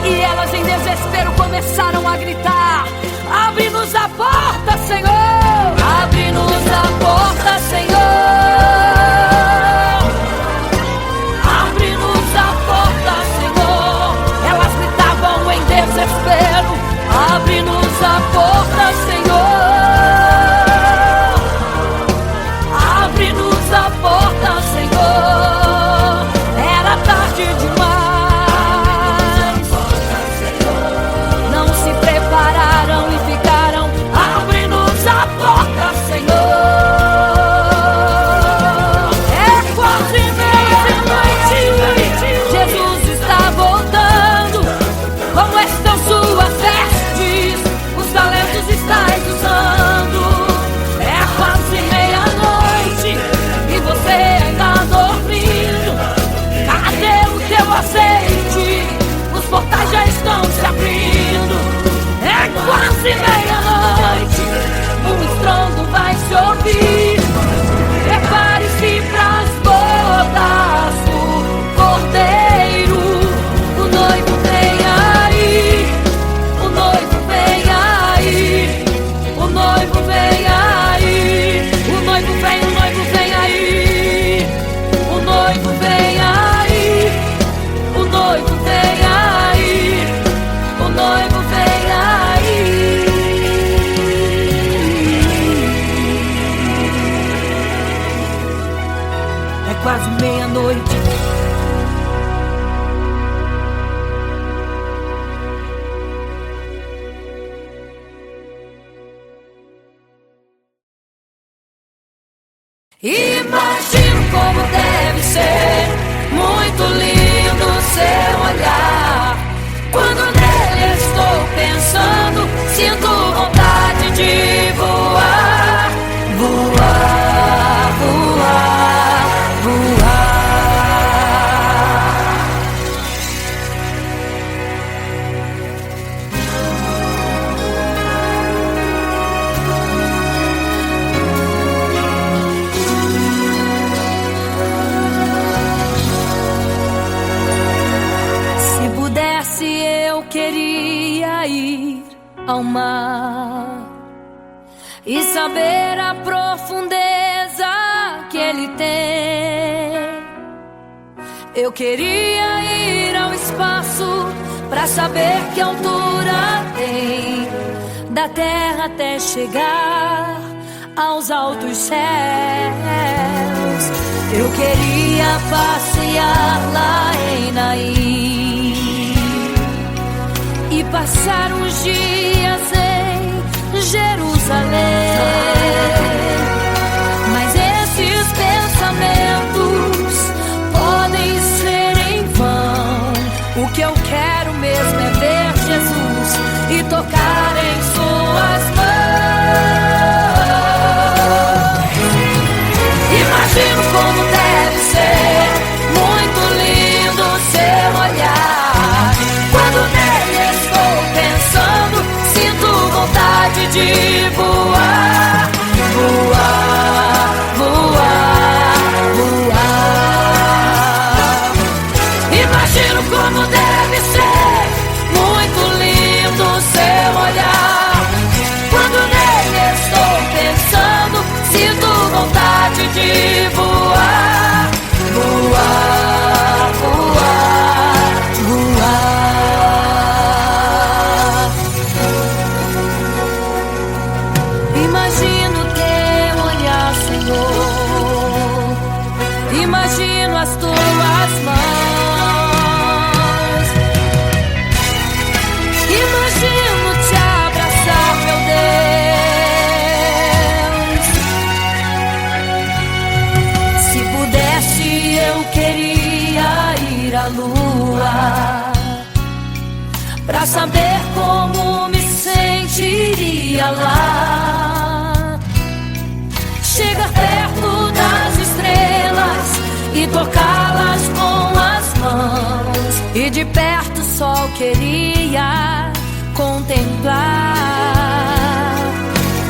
E elas em desespero começaram a gritar: abre-nos a porta, Senhor! Abre-nos a porta, Senhor! Abre-nos a porta, Senhor! Elas gritavam em desespero: abre-nos a porta, Senhor! Abre-nos a porta, Senhor! Era tarde demais. Não se prepararam e ficaram: abre-nos a quase meia-noite, um estrondo vai se ouvir. Prepare-se pras bodas do Cordeiro. O noivo vem aí, o noivo vem aí, o noivo vem aí, o noivo vem, o noivo vem aí, o noivo vem aí, o noivo vem aí, o noivo vem aí. É quase meia-noite. Imagino como deve ser muito lindo seu olhar. Quando nele estou pensando, sinto vontade de voar, voar, voar, voar. Se pudesse, eu queria ir ao mar e saber a profundeza que ele tem. Eu queria ir ao espaço pra saber que altura tem, da terra até chegar aos altos céus. Eu queria passear lá em Naim e passar uns dias em Jerusalém. Mas esses pensamentos podem ser em vão. O que eu quero mesmo é ver Jesus e tocar em suas mãos. Imagino como deve ser muito lindo seu olhar. Quando nele estou pensando, sinto vontade de voar, voar, voar, voar. Imagino como deve ser muito lindo seu olhar. Quando nele estou pensando, sinto vontade de voar, voar, voar, voar. Imagino teu olhar, Senhor. Imagino as tuas mãos. Imagino te abraçar, meu Deus. Se pudesse, eu queria ir à lua pra saber como me sentiria lá. Chegar perto das estrelas e tocá-las com as mãos, e de perto só queria contemplar.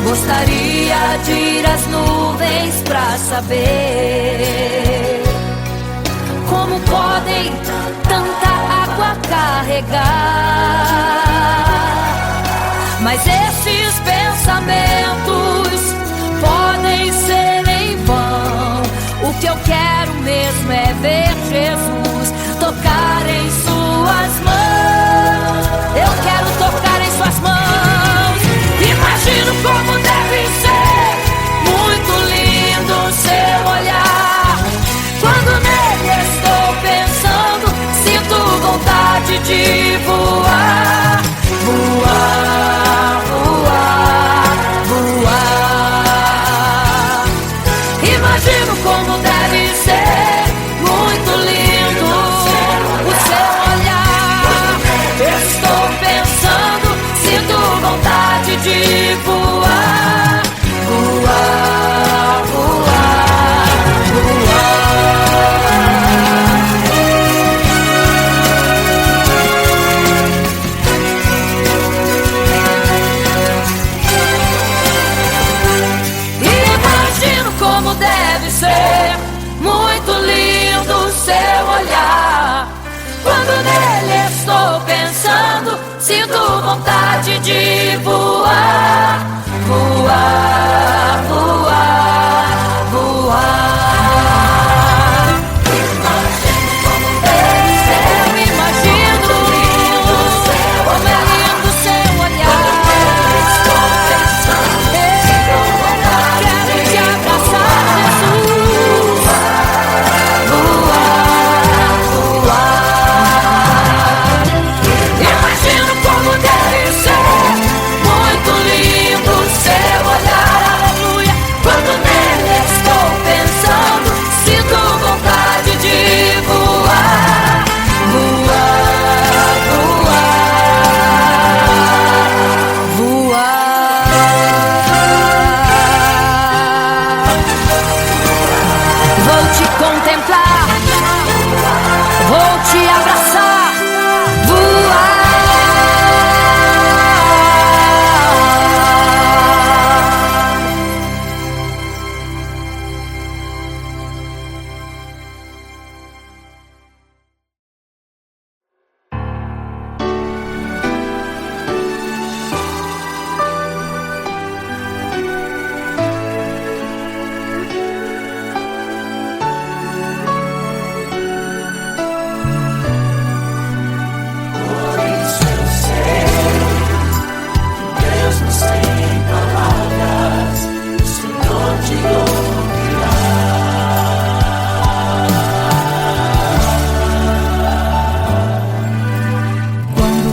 Gostaria de ir às nuvens pra saber como podem tanta água carregar. Mas esses pensamentos podem ser em vão. O que eu quero mesmo é ver Jesus tocar em suas mãos. Eu quero tocar em suas mãos. Imagino como deve ser muito lindo seu olhar. Quando nele estou pensando, sinto vontade de voar, voar, voar, voar. Imagino como deve ser muito lindo o seu olhar. vontade de voar, voar, voar, voar.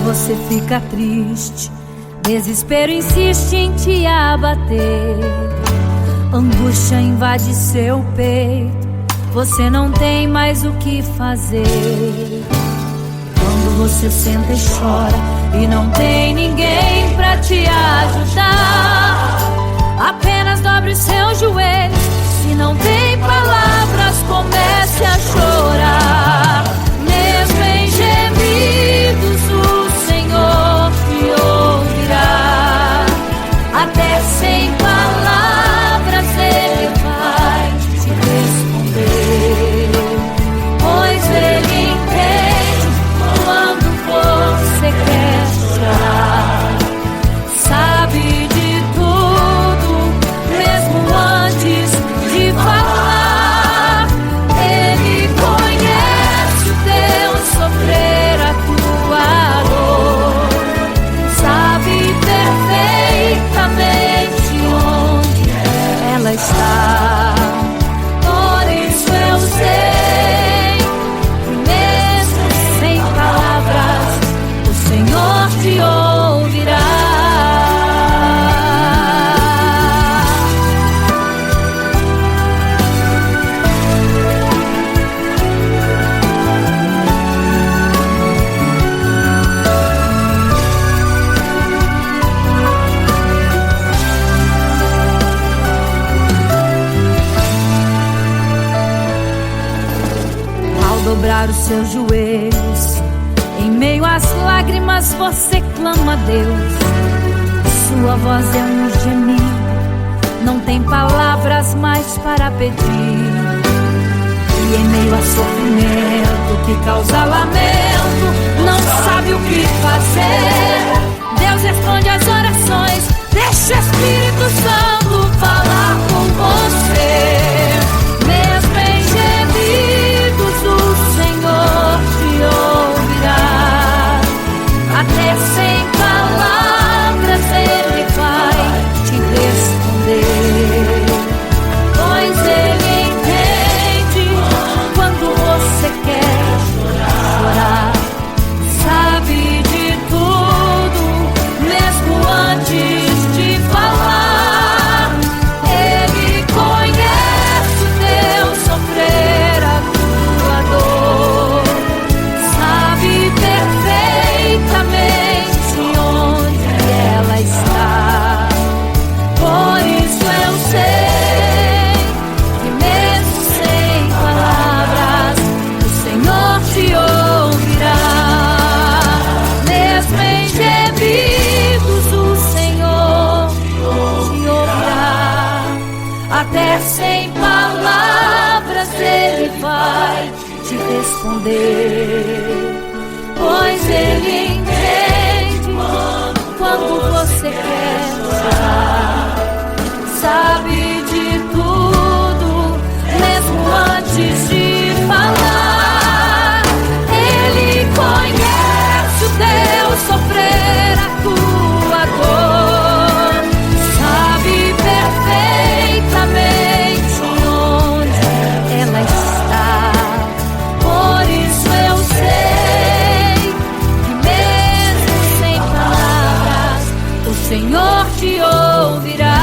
Você fica triste, desespero insiste em te abater, angústia invade seu peito, você não tem mais o que fazer. Quando você senta e chora e não tem ninguém pra te ajudar, apenas dobre os seus joelhos. Se não tem palavras, comece a chorar. Mesmo em gemidos, o Senhor te ouvirá. Até sem palavras Ele vai te responder, pois Ele entende quando você quer chorar. Sabe de tudo, mesmo antes de falar. Ele conhece o teu sofrer, a tua dor. Sabe perfeitamente onde ela está. Por isso eu sei que mesmo sem palavras o Senhor te ouvirá. Ao dobrar os seus joelhos, em meio às lágrimas você clama a Deus. Sua voz é um gemido, não tem palavras mais para pedir. E em meio a sofrimento que causa lamento, não sabe o que fazer. Deus responde às orações, deixa o Espírito Santo falar com você. Mesmo em gemidos o Senhor te ouvirá. Até sem palavras Ele vai te responder, pois Ele entende quando você quer chorar. Sabe de tudo, mesmo antes de falar. Ele conhece o teu sofrer, a tua dor. Sabe perfeitamente onde ela está. Por isso eu sei que mesmo sem palavras o Senhor te ouvirá. Mesmo em gemidos o Senhor te ouvirá. Até sem palavras Ele vai te responder, pois Ele entende quando você quer usar. Sabe de tudo, mesmo antes de falar. Ele conhece o teu sofrer, a tua dor. Sabe perfeitamente onde ela está. Por isso eu sei que mesmo sem palavras, o Senhor te ouvirá.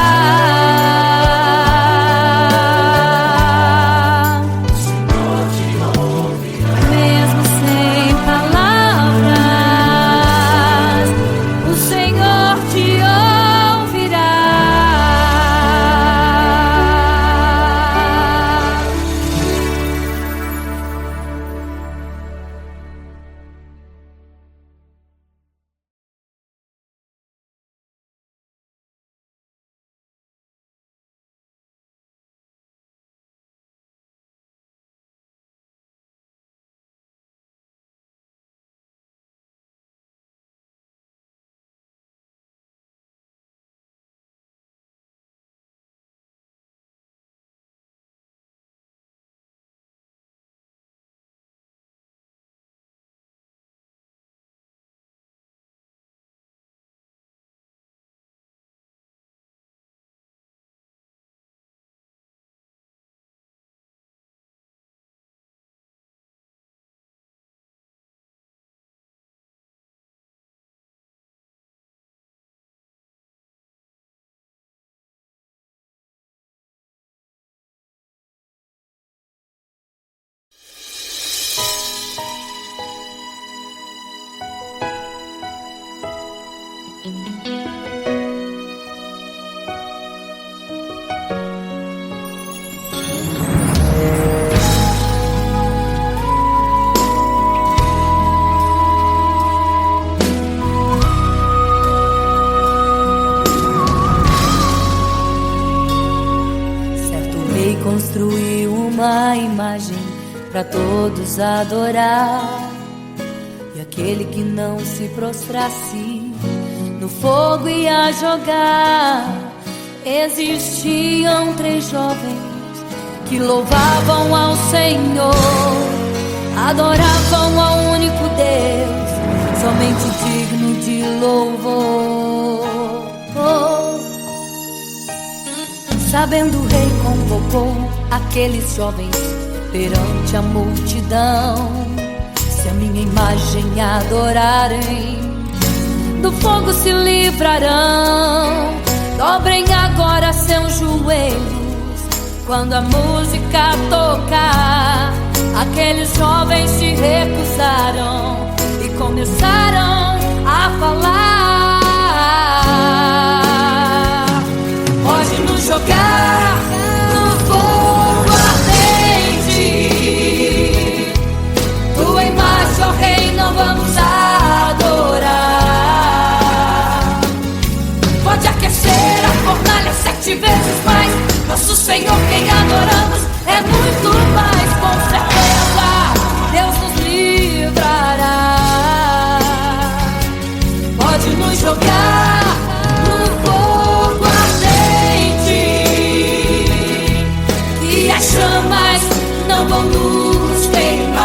Construiu uma imagem para todos adorar, e aquele que não se prostrasse no fogo ia jogar. Existiam 3 jovens que louvavam ao Senhor, adoravam ao único Deus, somente digno de louvor. Sabendo, o rei convocou aqueles jovens perante a multidão. Se a minha imagem adorarem, do fogo se livrarão. Dobrem agora seus joelhos quando a música tocar. Aqueles jovens se recusaram e começaram a falar. Pode nos jogar no fogo ardente, tua imagem, ó Rei, não vamos adorar. Pode aquecer a fornalha 7 vezes mais, nosso Senhor quem adoramos é muito mais. Com certeza Deus nos livrará. Pode nos jogar no fogo ardente, e as chamas não vão nos queimar.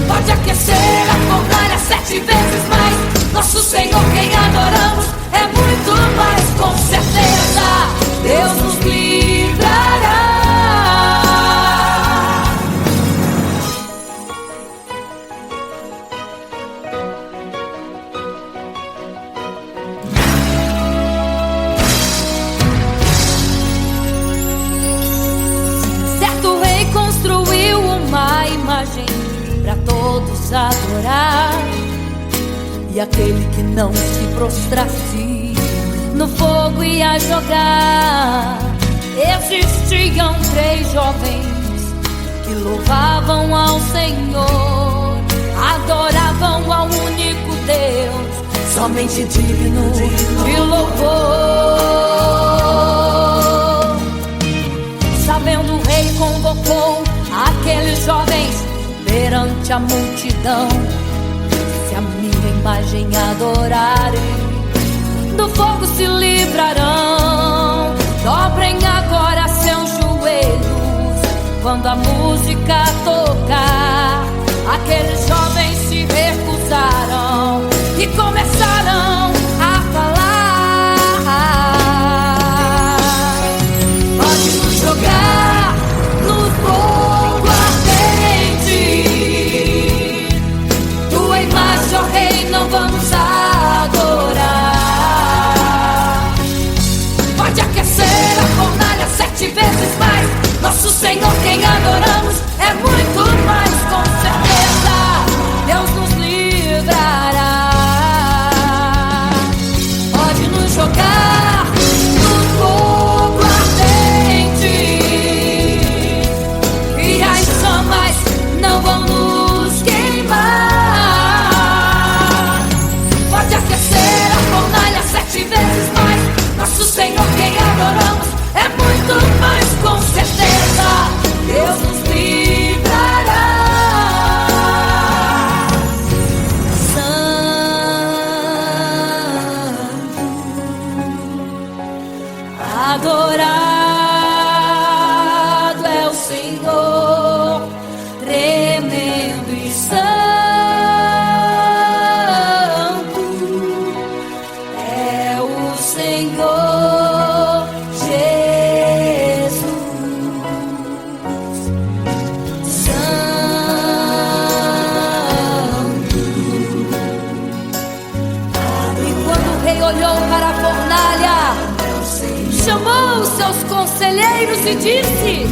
Pode aquecer a fornalha 7 vezes mais, nosso Senhor quem adoramos é muito mais. Com certeza Deus nos livrará. Certo rei construiu uma imagem para todos adorar, e aquele que não se prostrasse no fogo ia jogar. Existiam 3 jovens que louvavam ao Senhor, adoravam ao único Deus, somente digno de louvor. Sabendo, o rei convocou aqueles jovens perante a multidão. Se a minha imagem adorarem, do fogo se livrarão. Dobrem agora seus joelhos quando a música tocar. Aqueles jovens se recusaram e começaram a falar: pode nos jogar no fogo ardente, tua imagem, ó Rei, não vamos adorar. Pode aquecer a fornalha 7 vezes mais. Nosso Senhor, quem adoramos, é muito mais, com certeza Deus nos livrará. Pode nos jogar no fogo ardente e as chamas não vão nos queimar. Pode aquecer a fornalha 7 vezes mais. Nosso Senhor, quem adoramos, é muito mais, com certeza Deus nos livrará. Santo, adorado é o Senhor, tremendo e santo é o Senhor Jesus. Santo. E quando o rei olhou para a fornalha, chamou os seus conselheiros e disse: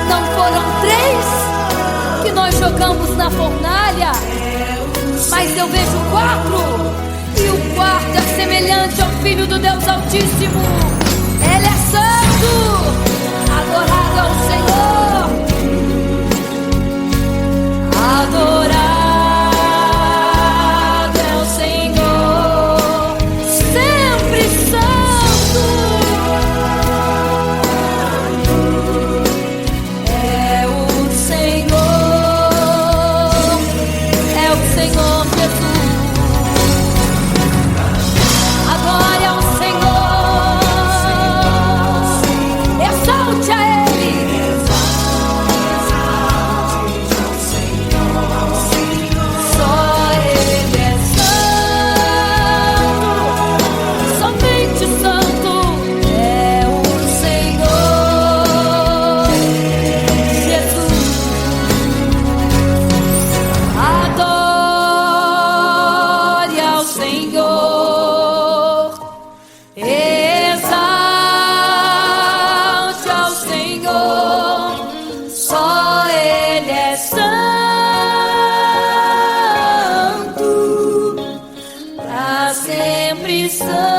não foram 3 que nós jogamos na fornalha, mas eu vejo 4, e o quarto é semelhante ao Filho do Deus Altíssimo. Ele é santo, adorado ao Senhor, adorado é o Senhor, sempre santo é o Senhor, é o Senhor Jesus. Adore ao Senhor, exalte a Ele. Só Ele é santo, somente santo é o Senhor Jesus. Adore ao Senhor, exalte ao Senhor, só Ele é santo, pra sempre santo.